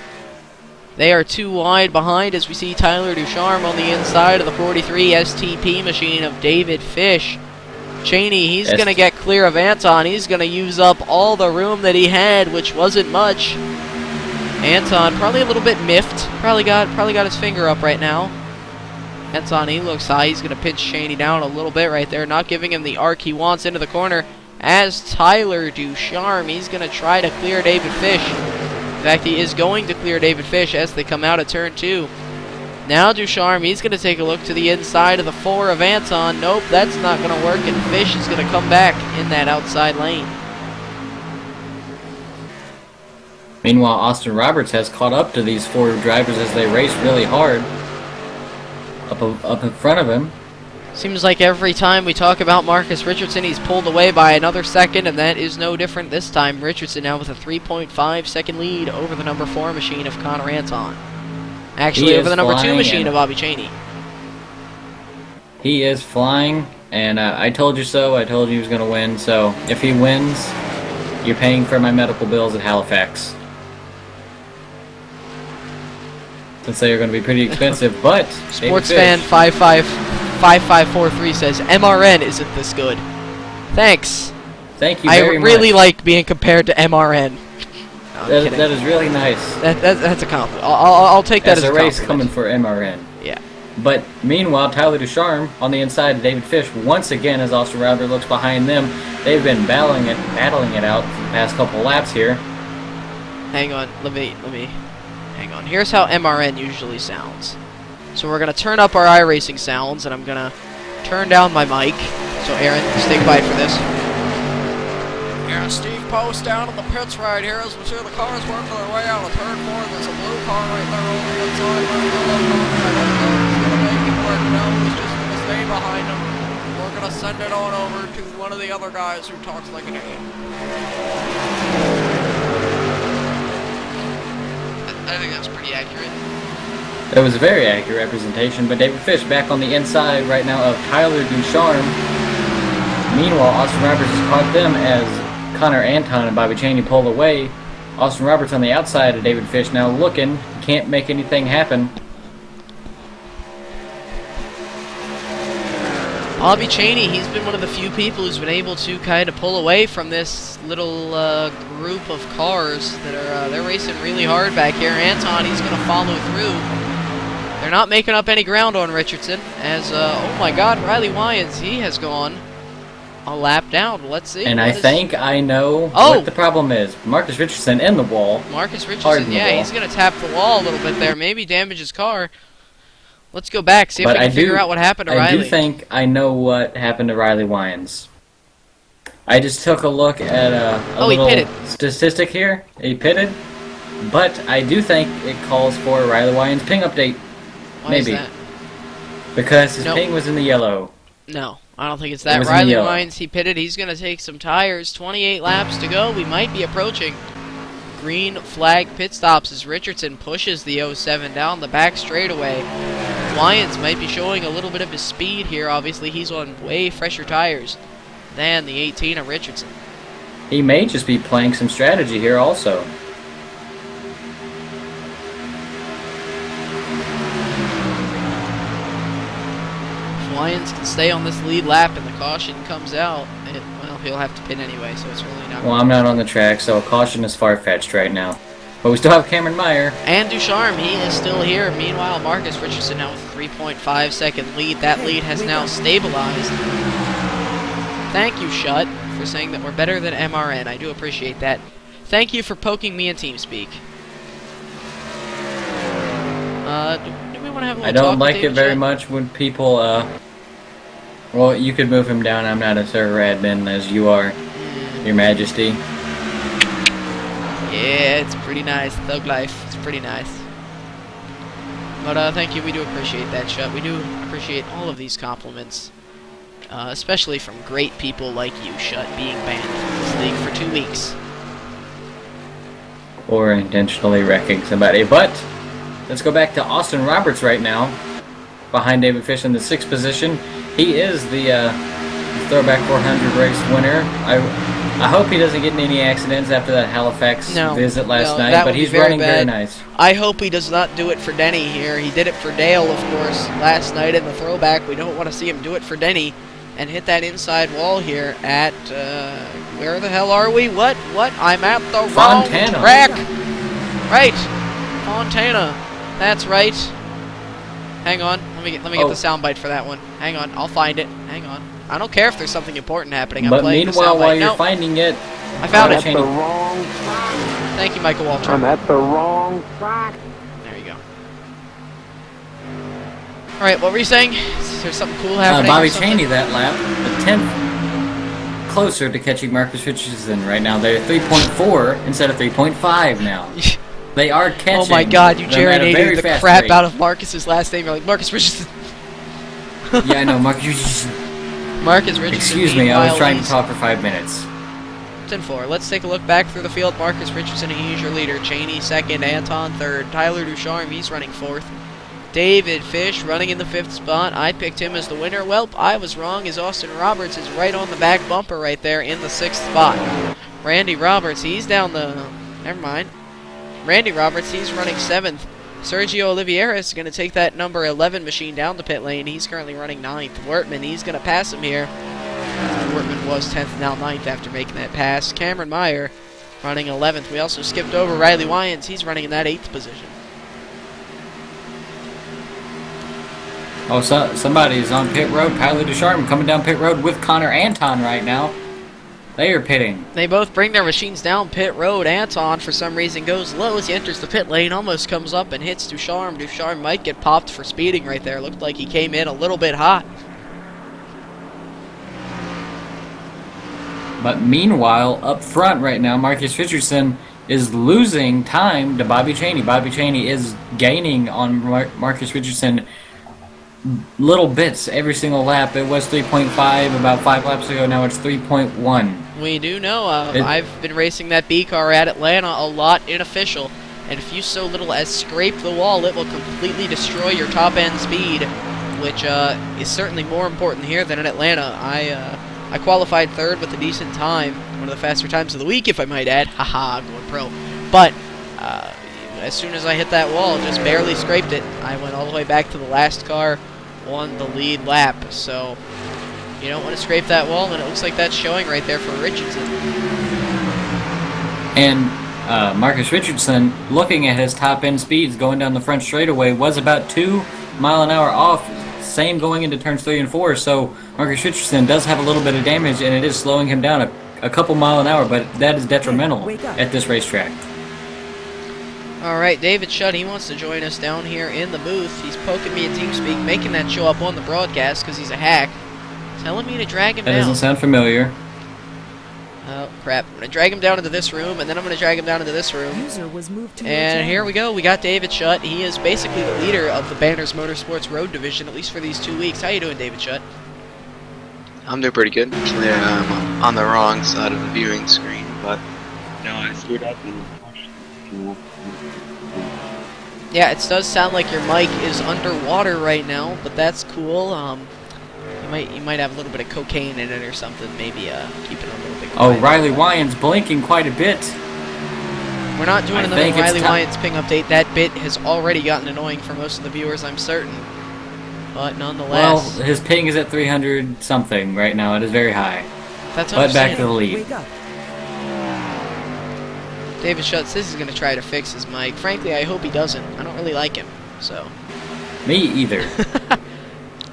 They are too wide behind as we see Tyler Ducharme on the inside of the 43 STP machine of David Fish. Cheney, he's going to get clear of Anton. He's going to use up all the room that he had, which wasn't much. Anton probably a little bit miffed. Probably got his finger up right now. Anton, he looks high. He's going to pinch Cheney down a little bit right there, not giving him the arc he wants into the corner. As Tyler Ducharme, he's going to try to clear David Fish. In fact, he is going to clear David Fish as they come out of turn 2. Now Ducharme, he's going to take a look to the inside of the 4 of Anton. Nope, that's not going to work, and Fish is going to come back in that outside lane. Meanwhile, Austin Roberts has caught up to these 4 drivers as they race really hard up in front of him. Seems like every time we talk about Marcus Richardson, he's pulled away by another second, and that is no different this time. Richardson now with a 3.5 second lead over the number 4 machine of Connor Anton. Actually, over the number 2 machine of Bobby Cheney. He is flying, and I told you so. I told you he was going to win. So if he wins, you're paying for my medical bills at Halifax. Since they are going to be pretty expensive, but Sportsfan 5543 says MRN isn't this good. Thanks. Thank you I very really much. like being compared to MRN. No, I'm kidding. That is really nice. That's a compliment. I'll take that as As a a race compliment. coming for MRN. Yeah. But meanwhile, Tyler Ducharme on the inside of David Fish once again as Austin Roberts looks behind them. They've been battling it out for the past couple laps here. Hang on, let me hang on. Here's how MRN usually sounds. So we're gonna turn up our iRacing sounds, and I'm gonna turn down my mic. So Aaron, stick by for this. Yeah, Steve Post down in the pits right here as we see the cars working their way out of third corner. There's a blue car right there on the inside. I don't know if he's gonna make it work. No, he's just gonna stay behind him. We're gonna send it on over to one of the other guys who talks like an idiot. I think that's pretty accurate. That was a very accurate representation, but David Fish back on the inside right now of Tyler Ducharme. Meanwhile, Austin Roberts has caught them as Connor Anton and Bobby Chaney pull away. Austin Roberts on the outside of David Fish now looking, can't make anything happen. Bobby Chaney, he's been one of the few people who's been able to kind of pull away from this little group of cars that are they're racing really hard back here. Anton, he's going to follow through. They're not making up any ground on Richardson as, oh my god, Riley Wyans, he has gone a lap down. Let's see. And I think I know what the problem is. Marcus Richardson in the wall. Marcus Richardson, yeah, he's going to tap the wall a little bit there. Maybe damage his car. Let's go back, see if we can figure out what happened to Riley. I do think I know what happened to Riley Wyans. I just took a look at a little statistic here. He pitted. But I do think it calls for a Riley Wyans ping update. Why Maybe. is that? Because his ping was in the yellow. No, I don't think it's that. Riley Wyans, he pitted. He's going to take some tires. 28 laps to go. We might be approaching green flag pit stops as Richardson pushes the 07 down the back straightaway. Wyans might be showing a little bit of his speed here. Obviously, he's on way fresher tires than the 18 of Richardson. He may just be playing some strategy here also. If Wyans can stay on this lead lap and the caution comes out, well, he'll have to pit anyway, so it's really not... Well, I'm not on the track, so a caution is far-fetched right now. But we still have Cameron Meyer. And Ducharme, he is still here. Meanwhile, Marcus Richardson now with a 3.5 second lead. That lead has now stabilized. Thank you, Shut, for saying that we're better than MRN. I do appreciate that. Thank you for poking me in TeamSpeak. Do we want to have a little I don't talk like with it very much when people, well, you could move him down. I'm not a server admin as you are, Your Majesty. Yeah, it's pretty nice. Thug life. It's pretty nice. But thank you. We do appreciate that, Shut. We do appreciate all of these compliments. Especially from great people like you, Shut, being banned from this league for 2 weeks. Or intentionally wrecking somebody. But let's go back to Austin Roberts right now. Behind David Fish in the 6th position. He is the Throwback 400 race winner. I hope he doesn't get in any accidents after that Halifax visit last night, but he's running very nice. I hope he does not do it for Denny here. He did it for Dale, of course, last night in the throwback. We don't want to see him do it for Denny and hit that inside wall here at, where the hell are we? What? I'm at the wrong track. Right. Fontana. That's right. Hang on. Let me get the soundbite for that one. Hang on. I'll find it. Hang on. I don't care if there's something important happening. I'm playing the soundbite. But meanwhile, while you're finding it, I found it. I'm at the wrong track. Thank you, Michael Waltrip. I'm at the wrong track. There you go. All right, what were you saying? Is there something cool happening? Bobby Chaney that lap, the 10th closer to catching Marcus Richardson right now. They're 3.4 instead of 3.5 now. They are catching. Oh my God! You germinated the crap rate out of Marcus's last name. You're like Marcus Richardson. Yeah, I know, Marcus Richardson. Marcus Richardson. Excuse me, I was trying to talk for 5 minutes. 10-4. Let's take a look back through the field. Marcus Richardson, he's your leader. Cheney second. Anton third. Tyler Ducharme, he's running fourth. David Fish running in the 5th spot. I picked him as the winner. Welp, I was wrong, as Austin Roberts is right on the back bumper right there in the 6th spot. Randy Roberts, he's down the... Never mind. Randy Roberts, he's running 7th. Sergio Oliveira is going to take that number 11 machine down the pit lane. He's currently running 9th. Wertman, he's going to pass him here. Wertman was 10th, now 9th after making that pass. Cameron Meyer running 11th. We also skipped over Riley Wyans. He's running in that 8th position. Oh, somebody's on pit road. Tyler Ducharme coming down pit road with Connor Anton right now. They are pitting. They both bring their machines down pit road. Anton, for some reason, goes low as he enters the pit lane, almost comes up and hits Ducharme. Ducharme might get popped for speeding right there. Looked like he came in a little bit hot. But meanwhile, up front right now, Marcus Richardson is losing time to Bobby Cheney. Bobby Cheney is gaining on Marcus Richardson little bits every single lap. It was 3.5 about 5 laps ago. Now it's 3.1. We do know. I've been racing that B car at Atlanta a lot in official, and if you so little as scrape the wall, it will completely destroy your top end speed, which is certainly more important here than in Atlanta. I qualified third with a decent time, one of the faster times of the week, if I might add. Haha, going pro. But as soon as I hit that wall, just barely scraped it, I went all the way back to the last car on the lead lap. So you don't want to scrape that wall, and it looks like that's showing right there for Richardson. And Marcus Richardson, looking at his top end speeds going down the front straightaway, was about 2 mile an hour off. Same going into turns 3 and 4. So Marcus Richardson does have a little bit of damage, and it is slowing him down a couple mile an hour. But that is detrimental at this racetrack. All right, David Shutt, he wants to join us down here in the booth. He's poking me at TeamSpeak, making that show up on the broadcast because he's a hack. Telling me to drag him That down. doesn't sound familiar. Oh, crap. I'm going to drag him down into this room, and then I'm going to drag him down into this room. User was moved to And here we go. We got David Shutt. He is basically the leader of the Banners Motorsports Road Division, at least for these 2 weeks. How you doing, David Shutt? I'm doing pretty good. Actually, I'm on the wrong side of the viewing screen, but no, I screwed up and. Yeah, it does sound like your mic is underwater right now, but that's cool. You might have a little bit of cocaine in it or something. Maybe keep it a little bit quiet. Oh, Riley Wyans blinking quite a bit. We're not doing I another think it's Riley ti- Wyans ping update. That bit has already gotten annoying for most of the viewers, I'm certain. But Well, nonetheless, his ping is at 300 something right now. It is very high. that's But back to the understandable. lead. Wake up. David Shutt says he's going to try to fix his mic. Frankly, I hope he doesn't. I don't really like him, so. Me either.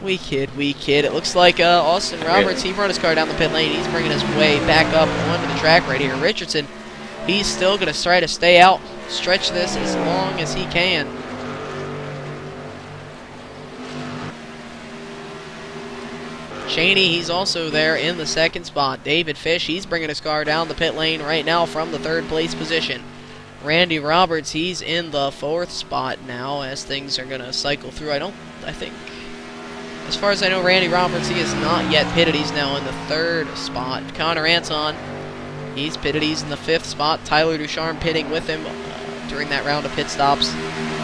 We kid. It looks like Austin Roberts, he brought his car down the pit lane. He's bringing his way back up onto the track right here. Richardson, he's still going to try to stay out, stretch this as long as he can. Cheney, he's also there in the second spot. David Fish, he's bringing his car down the pit lane right now from the third place position. Randy Roberts, he's in the fourth spot now as things are going to cycle through. I think, as far as I know, Randy Roberts, he is not yet pitted. He's now in the third spot. Connor Anton, he's pitted. He's in the fifth spot. Tyler Ducharme pitting with him during that round of pit stops.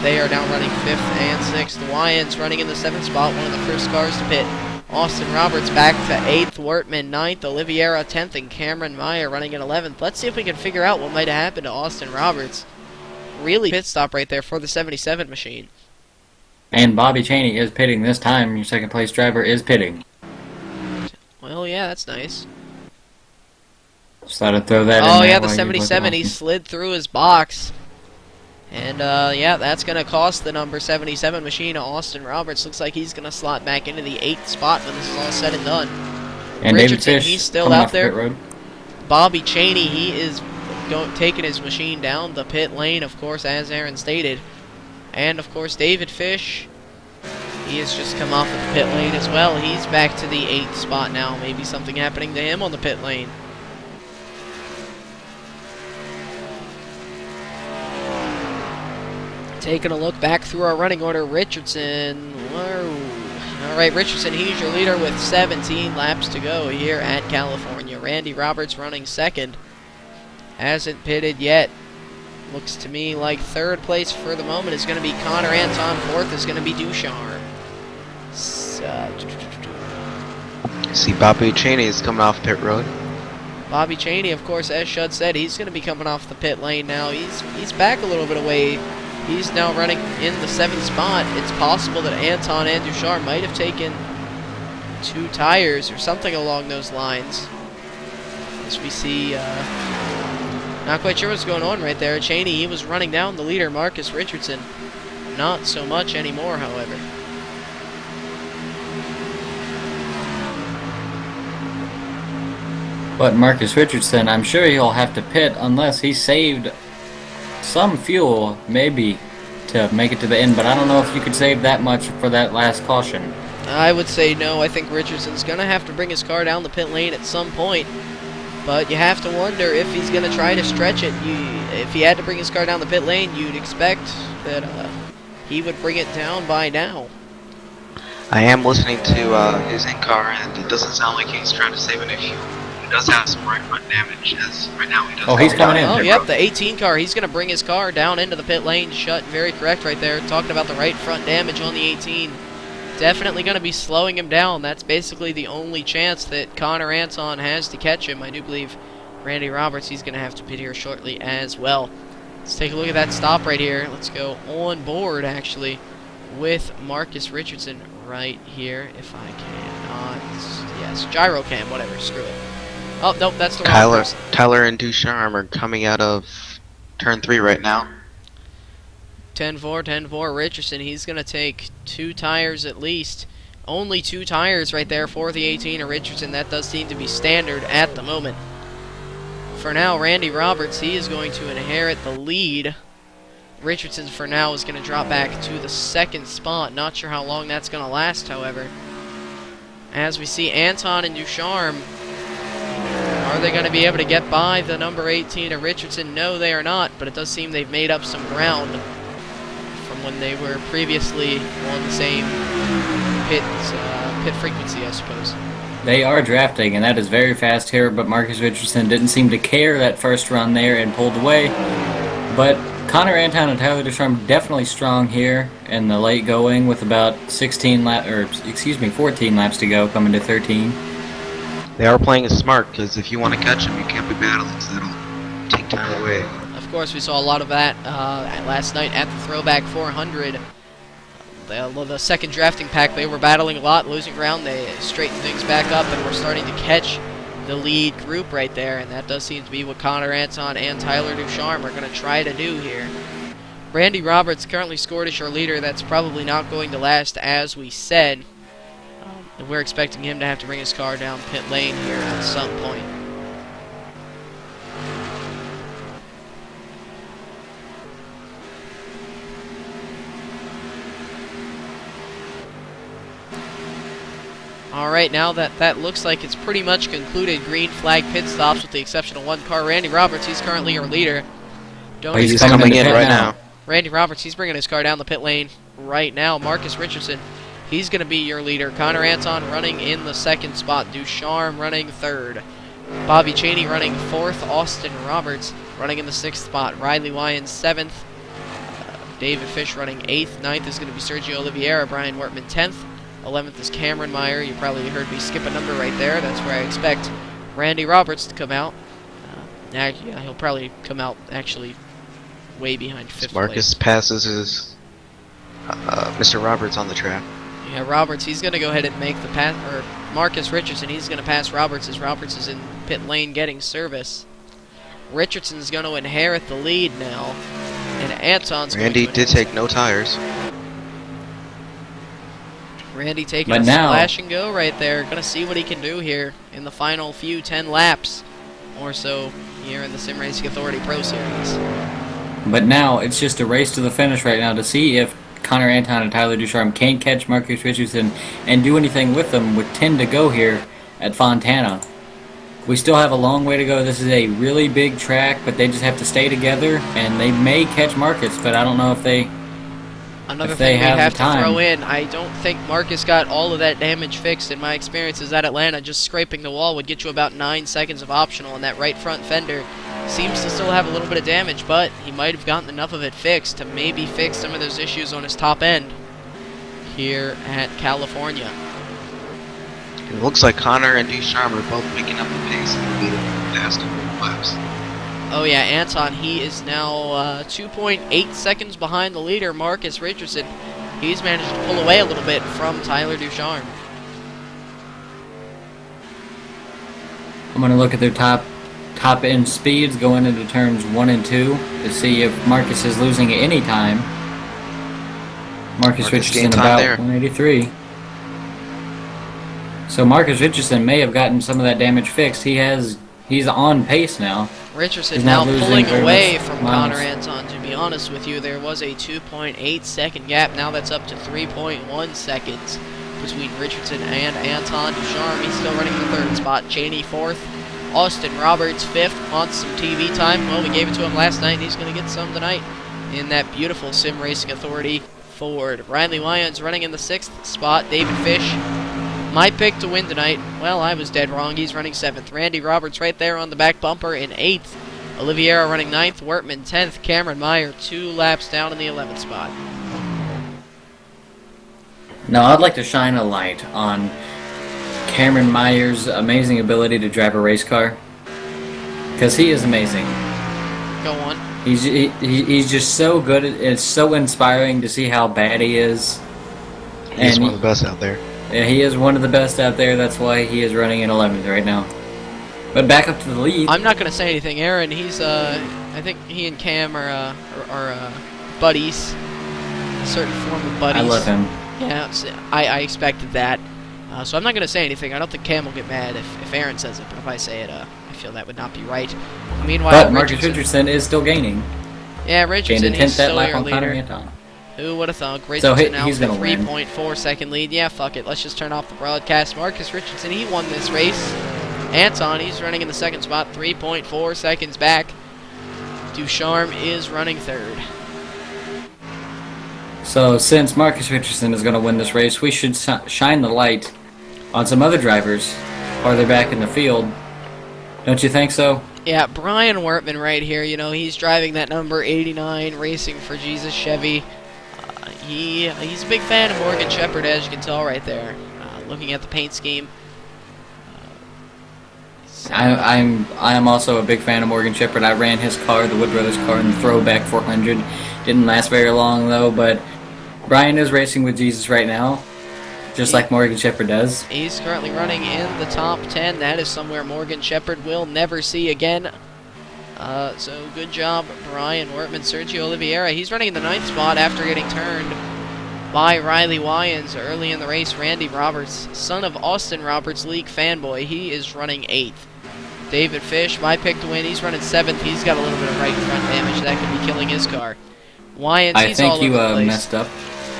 They are now running fifth and sixth. The Wyans running in the seventh spot, one of the first cars to pit. Austin Roberts back to 8th, Wortman 9th, Oliveira 10th, and Cameron Meyer running in 11th. Let's see if we can figure out what might have happened to Austin Roberts. Really pit stop right there for the 77 machine. And Bobby Cheney is pitting this time. Your second place driver is pitting. Well, yeah, that's nice. Just thought I'd throw that in Oh, there yeah, the while you're looking 77, he awesome. slid through his box. And, yeah, that's going to cost the number 77 machine. Austin Roberts looks like he's going to slot back into the 8th spot when this is all said and done. And Richardson, David Fish he's still coming out off the there. pit road. Bobby Cheney, he is taking his machine down the pit lane, of course, as Aaron stated. And, of course, David Fish, he has just come off of the pit lane as well. He's back to the 8th spot now. Maybe something happening to him on the pit lane. Taking a look back through our running order, Richardson. Whoa. All right, Richardson, he's your leader with 17 laps to go here at California. Randy Roberts running second. Hasn't pitted yet. Looks to me like third place for the moment is going to be Connor Anton. Fourth is going to be Ducharme. See, Bobby Cheney is coming off pit road. Bobby Cheney, of course, as Shutt said, he's going to be coming off the pit lane now. He's back a little bit away. He's now running in the 7th spot. It's possible that Anton and Ducharme might have taken 2 tires or something along those lines. As we see, not quite sure what's going on right there. Cheney, he was running down the leader, Marcus Richardson. Not so much anymore, however. But Marcus Richardson, I'm sure he'll have to pit unless he saved some fuel, maybe, to make it to the end. But I don't know if you could save that much for that last caution. I would say no. I think Richardson's going to have to bring his car down the pit lane at some point. But you have to wonder if he's going to try to stretch it. If he had to bring his car down the pit lane, you'd expect that he would bring it down by now. I am listening to his in-car, and it doesn't sound like he's trying to save any fuel. He does have some right front damage, as right now he does. Oh, he's coming in. Oh, yep, the 18 car. He's going to bring his car down into the pit lane. Shut, very correct right there. Talking about the right front damage on the 18. Definitely going to be slowing him down. That's basically the only chance that Connor Anton has to catch him. I do believe Randy Roberts, he's going to have to pit here shortly as well. Let's take a look at that stop right here. Let's go on board, actually, with Marcus Richardson right here, if I cannot. Yes, gyro cam, whatever, screw it. Oh, nope, that's the wrong person. Tyler and Ducharme are coming out of turn 3 right now. 10-4, 10-4, Richardson, he's going to take 2 tires at least. Only 2 tires right there for the 18 of Richardson. That does seem to be standard at the moment. For now, Randy Roberts, he is going to inherit the lead. Richardson, for now, is going to drop back to the 2nd spot. Not sure how long that's going to last, however. As we see Anton and Ducharme, are they going to be able to get by the number 18 of Richardson? No, they are not, but it does seem they've made up some ground from when they were previously on the same pit frequency, I suppose. They are drafting, and that is very fast here, but Marcus Richardson didn't seem to care that first run there and pulled away. But Connor Anton and Tyler Ducharme definitely strong here in the late going with about 14 laps to go, coming to 13. They are playing it smart, because if you want to catch them, you can't be battling, so that'll take time away. Of course, we saw a lot of that last night at the Throwback 400. The second drafting pack, they were battling a lot, losing ground. They straightened things back up and were starting to catch the lead group right there, and that does seem to be what Connor Anton and Tyler Ducharme are going to try to do here. Randy Roberts currently scored as your leader. That's probably not going to last, as we said. And we're expecting him to have to bring his car down pit lane here at some point. Alright, now that looks like it's pretty much concluded. Green flag pit stops with the exception of 1 car. Randy Roberts, he's currently your leader. He's coming in right now. Randy Roberts, he's bringing his car down the pit lane right now. Marcus Richardson, he's going to be your leader. Connor Anton running in the 2nd spot. Ducharme running 3rd. Bobby Cheney running 4th. Austin Roberts running in the 6th spot. Riley Lyons 7th. David Fish running 8th. 9th is going to be Sergio Oliveira. Brian Wortman 10th. 11th is Cameron Meyer. You probably heard me skip a number right there. That's where I expect Randy Roberts to come out. Yeah, he'll probably come out actually way behind 5th Marcus place. passes his Mr. Roberts on the track. Yeah, Roberts, he's going to go ahead and make the pass, or Marcus Richardson, he's going to pass Roberts as Roberts is in pit lane getting service. Richardson's going to inherit the lead now, and Anton's Randy going to did take no tires. Randy taking a splash and go right there. Going to see what he can do here in the final few 10 laps or so here in the Sim Racing Authority Pro Series. But now it's just a race to the finish right now to see if Connor Anton and Tyler Ducharme can't catch Marcus Richardson and do anything with them with 10 to go here at Fontana. We still have a long way to go. This is a really big track, but they just have to stay together, and they may catch Marcus, but I don't know if they... Another thing we have to throw in, I don't think Marcus got all of that damage fixed. In my experiences at Atlanta, just scraping the wall would get you about 9 seconds of optional, and that right front fender seems to still have a little bit of damage, but he might have gotten enough of it fixed to maybe fix some of those issues on his top end here at California. It looks like Connor and Ducharme are both picking up the pace and leading the past couple laps. Oh yeah, Anton, he is now 2.8 seconds behind the leader, Marcus Richardson. He's managed to pull away a little bit from Tyler Ducharme. I'm going to look at their top end speeds going into turns 1 and 2 to see if Marcus is losing at any time. Marcus Richardson about there. 183. So Marcus Richardson may have gotten some of that damage fixed. He's on pace now. Richardson now pulling away from Connor Anton. To be honest with you, there was a 2.8 second gap. Now that's up to 3.1 seconds between Richardson and Anton. Ducharme, he's still running the 3rd spot. Cheney 4th. Austin Roberts, 5th, wants some TV time. Well, we gave it to him last night, and he's going to get some tonight in that beautiful Sim Racing Authority Ford. Riley Wyons running in the 6th spot. David Fish, my pick to win tonight. Well, I was dead wrong. He's running 7th. Randy Roberts right there on the back bumper in 8th. Oliviera running 9th. Wortman 10th. Cameron Meyer 2 laps down in the 11th spot. Now, I'd like to shine a light on Cameron Meyer's amazing ability to drive a race car. Because he is amazing. Go on. He's just so good. It's so inspiring to see how bad he is. He's one of the best out there. Yeah, he is one of the best out there. That's why he is running in 11th right now. But back up to the lead. I'm not going to say anything. Aaron, he's, I think he and Cam are buddies. A certain form of buddies. I love him. Yeah, I expected that. So I'm not going to say anything. I don't think Cam will get mad if Aaron says it, but if I say it, I feel that would not be right. Meanwhile, But Marcus Richardson is still gaining. Yeah, Richardson, Gained a he's 10th that still lap your on Connor leader. Anton. Who would have thought? So Richardson now he's with a gonna win. 3.4 second lead. Yeah, fuck it. Let's just turn off the broadcast. Marcus Richardson, he won this race. Anton, he's running in the 2nd spot, 3.4 seconds back. Ducharme is running 3rd. So since Marcus Richardson is going to win this race, we should shine the light on some other drivers farther back in the field. Don't you think so? Yeah, Brian Wortman right here. You know, he's driving that number 89, racing for Jesus Chevy. He's a big fan of Morgan Shepherd, as you can tell right there. Looking at the paint scheme. I am also a big fan of Morgan Shepherd. I ran his car, the Wood Brothers car, in the Throwback 400. Didn't last very long though, but Brian is racing with Jesus right now, just like Morgan Shepherd does. He's currently running in the top 10. That is somewhere Morgan Shepherd will never see again. So good job, Brian Wortman. Sergio Oliveira, he's running in the 9th spot after getting turned by Riley Wyons early in the race. Randy Roberts, son of Austin Roberts, league fanboy, he is running 8th. David Fish, my pick to win, he's running 7th. He's got a little bit of right front damage that could be killing his car. Wyons, I he's all think you over the place. messed up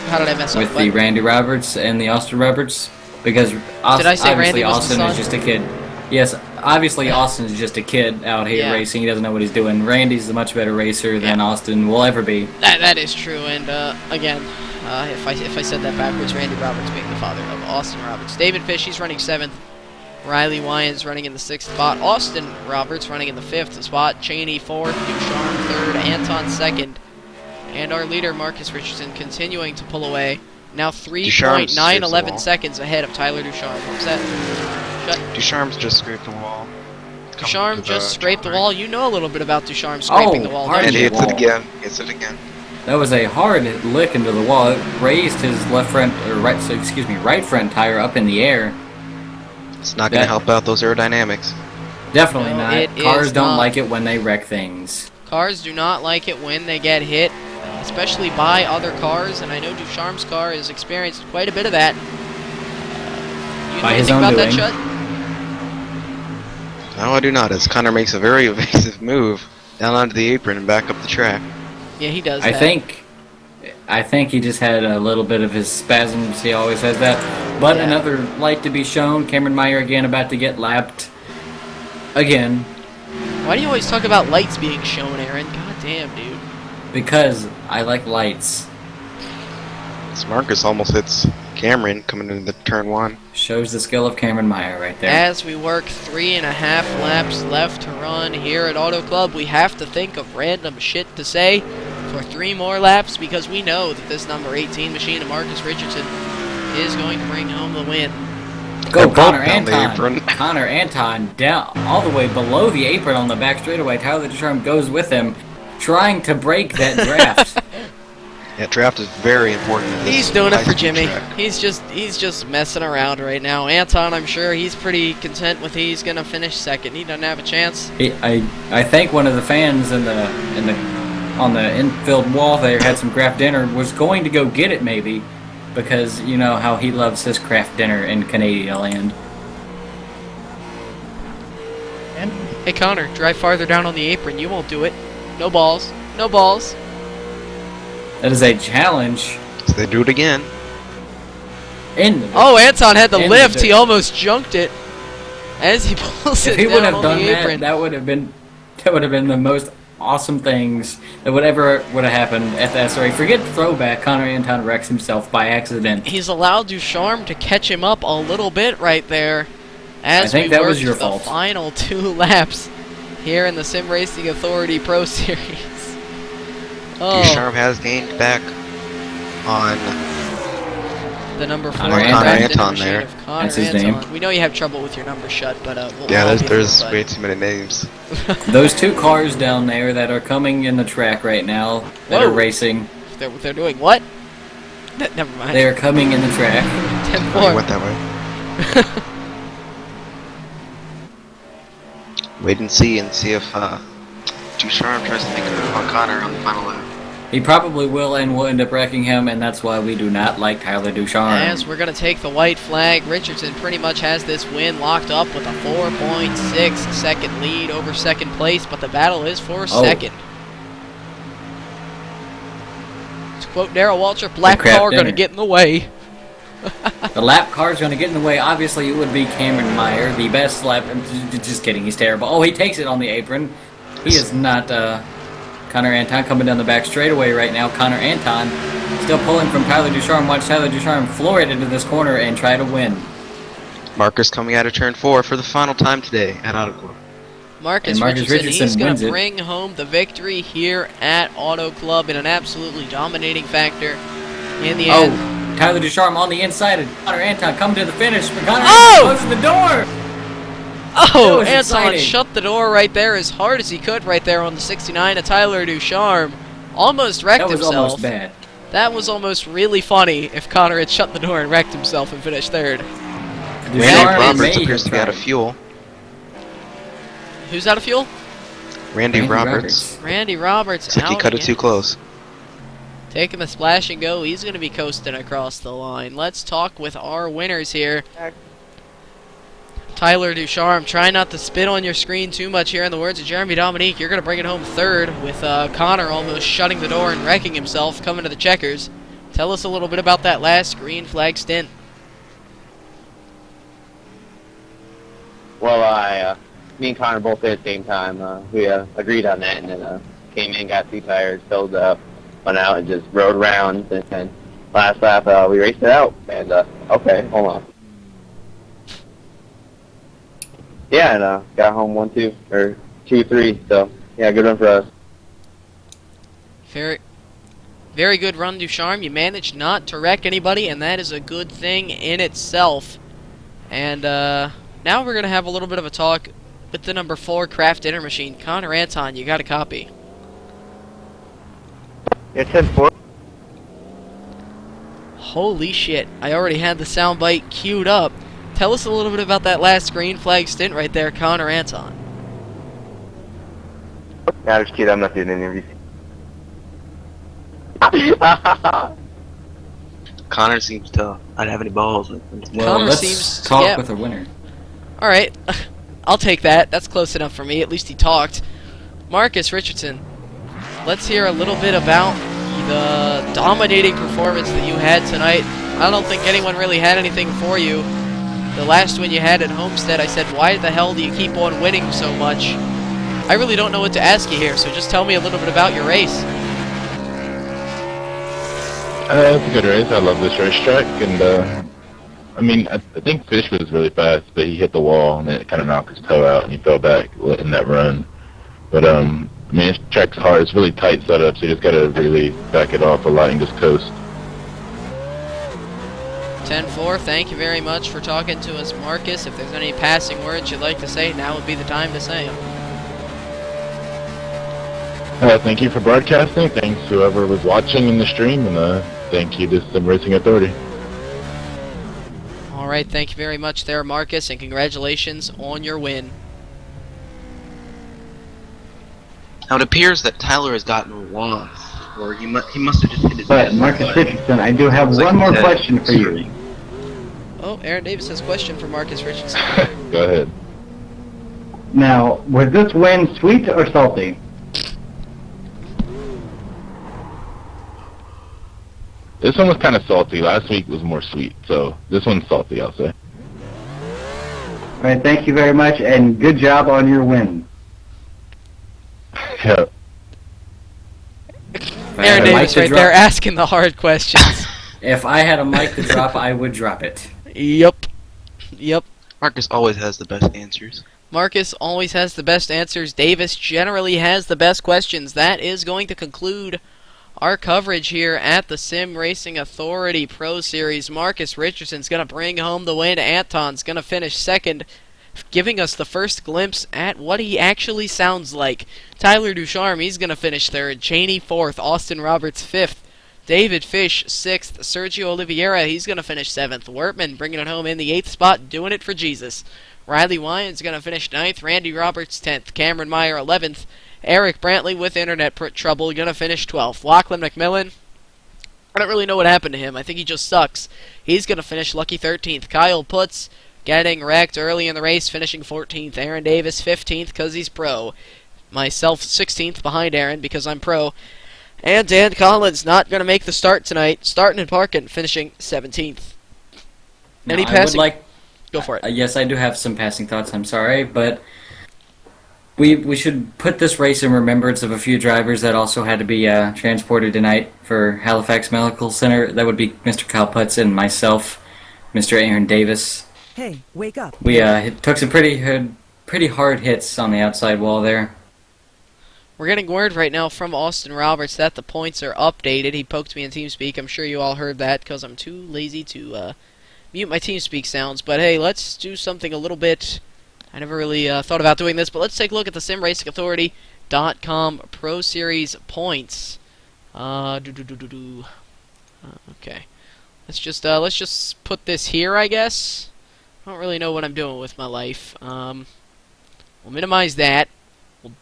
How did I mess up? with the Randy Roberts and the Austin Roberts, because Did I say obviously Randy was the Austin son? is just a kid. Yes, obviously Austin's just a kid out here Yeah. racing. He doesn't know what he's doing. Randy's a much better racer than Austin will ever be. That is true, and again, if I said that backwards, Randy Roberts being the father of Austin Roberts. David Fish, he's running 7th. Riley Wyons running in the 6th spot. Austin Roberts running in the 5th spot. Cheney 4th. Ducharme 3rd. Anton 2nd. And our leader, Marcus Richardson, continuing to pull away. Now Ducharme scrapes the 3.911 wall. seconds ahead of Tyler Ducharme. What was that? Shut. Ducharme's just scraped the wall. Ducharme Coming to just scraped the turn wall. You know a little bit about Ducharme scraping the wall, hard don't And he you? hits it again. Hits it again. That was a hard lick into the wall. It raised his right front tire up in the air. It's not going to That- help out those aerodynamics. Definitely No, not. it Cars is don't not. like it when they wreck things. Cars do not like it when they get hit, especially by other cars, and I know Ducharme's car has experienced quite a bit of that. You know By his anything own about that, doing. Chut? No, I do not. As Connor makes a very evasive move down onto the apron and back up the track. Yeah, he does I that. think he just had a little bit of his spasms. He always has that. But Yeah. another light to be shown. Cameron Meyer again about to get lapped. Again. Why do you always talk about lights being shown, Aaron? God damn, dude. Because I like lights. As Marcus almost hits Cameron coming into the turn 1. Shows the skill of Cameron Meyer right there. As we work 3.5 laps left to run here at Auto Club, we have to think of random shit to say for 3 more laps because we know that this number 18 machine of Marcus Richardson is going to bring home the win. Go Both Connor down the Anton. apron. Connor Anton down all the way below the apron on the back straightaway. Tyler Ducharme goes with him, trying to break that draft. Yeah, draft is very important. in this He's doing it for high-speed Jimmy. track. He's just messing around right now. Anton, I'm sure he's pretty content with he's gonna finish 2nd. He doesn't have a chance. I think one of the fans on the infield wall there had some craft dinner, was going to go get it maybe, because you know how he loves his craft dinner in Canadian land. Hey Connor, drive farther down on the apron. You won't do it. No balls. No balls. That is a challenge. So they do it again. In the Oh, Anton had the And lift. the- He almost junked it. as he pulls If it he would down have on done the that, apron. that would have been the most awesome things that would have happened at that story. Forget throwback. Connor Anton wrecks himself by accident. He's allowed Ducharme to catch him up a little bit right there. As I think we that work was your the fault. final 2 laps here in the Sim Racing Authority Pro Series. Oh, Ducharme has gained back on the number 4 Connor crafted Anton machine there. of Connor That's his Anton. name. We know you have trouble with your number shut, but we'll yeah. help you There's through it, way too many names. Those 2 cars down there that are coming in the track right now that Whoa. are racing. bud. They're doing what? Never mind. They are coming in the track. 10-4. Oh, he went that way. Wait and see if Ducharme tries to make a move on Connor on the final lap. He probably will and will end up wrecking him, and that's why we do not like Tyler Ducharme. As we're going to take the white flag, Richardson pretty much has this win locked up with a 4.6 second lead over second place, but the battle is for second. To quote Darrell Waltrip, lap crap car going to dinner. get in the way. The lap car's going to get in the way. Obviously, it would be Cameron Meyer, the best lap. Just kidding, he's terrible. Oh, he takes it on the apron. He is not Connor Anton coming down the back straightaway right now. Connor Anton still pulling from Tyler Ducharme. Watch Tyler Ducharme floor it into this corner and try to win. Marcus coming out of turn 4 for the final time today at Auto Club. Marcus And Marcus Richardson, Richardson he's going wins to it. bring home the victory here at Auto Club in an absolutely dominating factor in the end. Oh, Tyler Ducharme on the inside of Connor Anton coming to the finish. But Connor Oh! Anton closes the door. Oh, was Anton exciting. shut the door right there as hard as he could right there on the 69 of Tyler Ducharme. Almost wrecked That was himself. almost bad. That was almost really funny if Connor had shut the door and wrecked himself and finished third. Randy Ducharme Roberts may appears have to be out of tried. fuel. Who's out of fuel? Randy Roberts. Randy Roberts Looks like he out cut it again. too close. Taking the splash and go. He's going to be coasting across the line. Let's talk with our winners here. Tyler Ducharme, try not to spit on your screen too much here. In the words of Jeremy Dominique, you're going to bring it home third with Connor almost shutting the door and wrecking himself coming to the checkers. Tell us a little bit about that last green flag stint. Well, me and Connor both did at the same time. We agreed on that, and then came in, got 2 tires, filled up, went out, and just rode around. And then last lap, we raced it out. And okay, hold on. Yeah, and got home 1-2 or 2-3. So yeah, good run for us. Very, very good run, Ducharme. You managed not to wreck anybody, and that is a good thing in itself. And now we're going to have a little bit of a talk with the number 4 Craft Dinner Machine. Connor Anton, you got a copy. Yeah, 10-4. Holy shit, I already had the soundbite queued up. Tell us a little bit about that last green flag stint right there, Connor Anton. Nah, just kidding. I'm not doing any interviews. Connor seems to not have any balls. Well, Connor let's seems to talk get- with a winner. Alright, I'll take that. That's close enough for me. At least he talked. Marcus Richardson, let's hear a little bit about the dominating performance that you had tonight. I don't think anyone really had anything for you. The last one you had at Homestead, I said, why the hell do you keep on winning so much? I really don't know what to ask you here, so just tell me a little bit about your race. It's a good race. I love this racetrack, and I mean, I think Fish was really fast, but he hit the wall and it kind of knocked his toe out, and he fell back in that run. But I mean, this track's hard. It's really tight setup, so you just gotta really back it off a lot and just coast. 10-4, thank you very much for talking to us, Marcus. If there's any passing words you'd like to say, now would be the time to say them. Thank you for broadcasting. Thanks whoever was watching in the stream, and thank you to Sim Racing Authority. Alright, thank you very much there, Marcus, and congratulations on your win. Now it appears that Tyler has gotten lost, or he must have just hit his But head. Marcus Richardson, I do have Looks like one more his head question is for you. turning. Oh, Aaron Davis has a question for Marcus Richardson. Go ahead. Now, was this win sweet or salty? This one was kind of salty. Last week was more sweet, so this one's salty, I'll say. right, thank you very much, and good job on your win. Yeah. If I had Aaron a mic Davis to right drop- there asking the hard questions. If I had a mic to drop, I would drop it. Yep. Yep. Marcus always has the best answers. Marcus always has the best answers. Davis generally has the best questions. That is going to conclude our coverage here at the Sim Racing Authority Pro Series. Marcus Richardson's going to bring home the win. Anton's going to finish second, giving us the first glimpse at what he actually sounds like. Tyler Ducharme, he's going to finish third. Cheney fourth. Austin Roberts fifth. David Fish sixth. Sergio Oliveira, he's going to finish seventh. Wertman bringing it home in the eighth spot, doing it for Jesus. Riley Wyans going to finish ninth. Randy Roberts 10th. Cameron Meyer 11th. Eric Brantley with internet trouble going to finish 12th. Lachlan McMillan, I don't really know what happened to him. I think he just sucks. He's going to finish lucky 13th. Kyle Putz getting wrecked early in the race, finishing 14th. Aaron Davis 15th because he's pro. Myself 16th behind Aaron because I'm pro. And Dan Collins not going to make the start tonight, starting and parking, finishing 17th. Any Now, passing? I would like, Go for it. yes, I do have some passing thoughts. I'm sorry, but we should put this race in remembrance of a few drivers that also had to be transported tonight for Halifax Medical Center. That would be Mr. Kyle Putz and myself, Mr. Aaron Davis. Hey, wake up. We took some pretty hard hits on the outside wall there. We're getting word right now from Austin Roberts that the points are updated. He poked me in TeamSpeak. I'm sure you all heard that because I'm too lazy to mute my TeamSpeak sounds. But hey, let's do something a little bit... I never really thought about doing this, but let's take a look at the SimRacingAuthority.com Pro Series points. Okay. Let's just put this here, I guess. I don't really know what I'm doing with my life. We'll minimize that.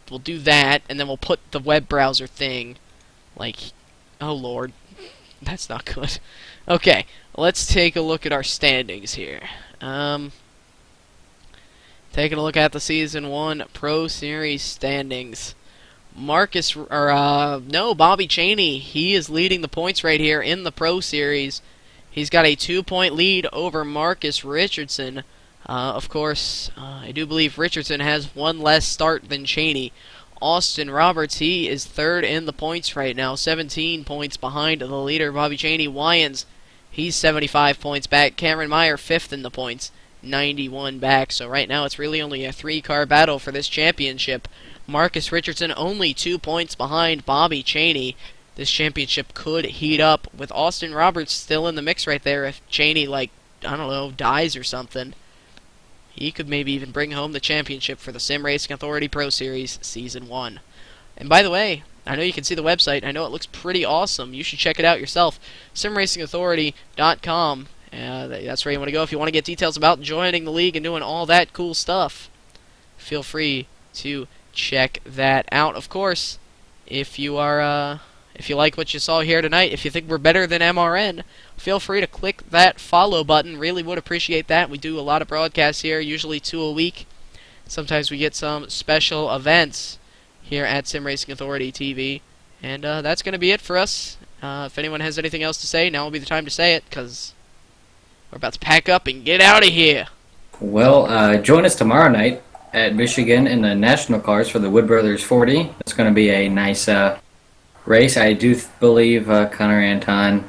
We'll do that, and then we'll put the web browser thing, like, oh lord, that's not good. Okay, let's take a look at our standings here. Taking a look at the Season 1 Pro Series standings. Bobby Cheney, he is leading the points right here in the Pro Series. He's got a 2-point lead over Marcus Richardson. Of course, I do believe Richardson has one less start than Cheney. Austin Roberts, he is third in the points right now, 17 points behind the leader, Bobby Cheney. Wyans, he's 75 points back. Cameron Meyer, fifth in the points, 91 back. So right now it's really only a 3-car battle for this championship. Marcus Richardson only 2 points behind Bobby Cheney. This championship could heat up with Austin Roberts still in the mix right there. If Cheney, I don't know, dies or something, he could maybe even bring home the championship for the Sim Racing Authority Pro Series Season 1. And by the way, I know you can see the website. I know it looks pretty awesome. You should check it out yourself. SimRacingAuthority.com. That's where you want to go if you want to get details about joining the league and doing all that cool stuff. Feel free to check that out. Of course, if you are... if you like what you saw here tonight, if you think we're better than MRN, feel free to click that follow button. Really would appreciate that. We do a lot of broadcasts here, usually 2 a week. Sometimes we get some special events here at Sim Racing Authority TV. And that's going to be it for us. If anyone has anything else to say, now will be the time to say it, because we're about to pack up and get out of here. Well, join us tomorrow night at Michigan in the National Cars for the Wood Brothers 40. It's going to be a nice... race. I do believe Connor Anton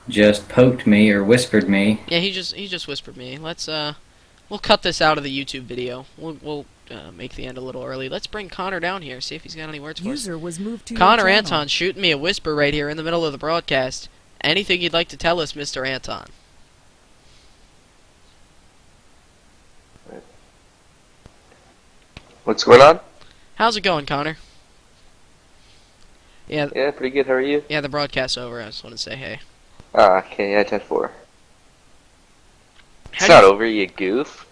just poked me or whispered me. Yeah, he just whispered me. Let's we'll cut this out of the YouTube video. We'll make the end a little early. Let's bring Connor down here. See if he's got any words for us. User was moved to Connor your Anton shooting me a whisper right here in the middle of the broadcast. Anything you'd like to tell us, Mr. Anton? What's going on? How's it going, Connor? Yeah, Yeah, pretty good. How are you? yeah, the broadcast's over. I just want to say hey. Ah, okay, yeah, 10-4. It's How do not you- over, you goof.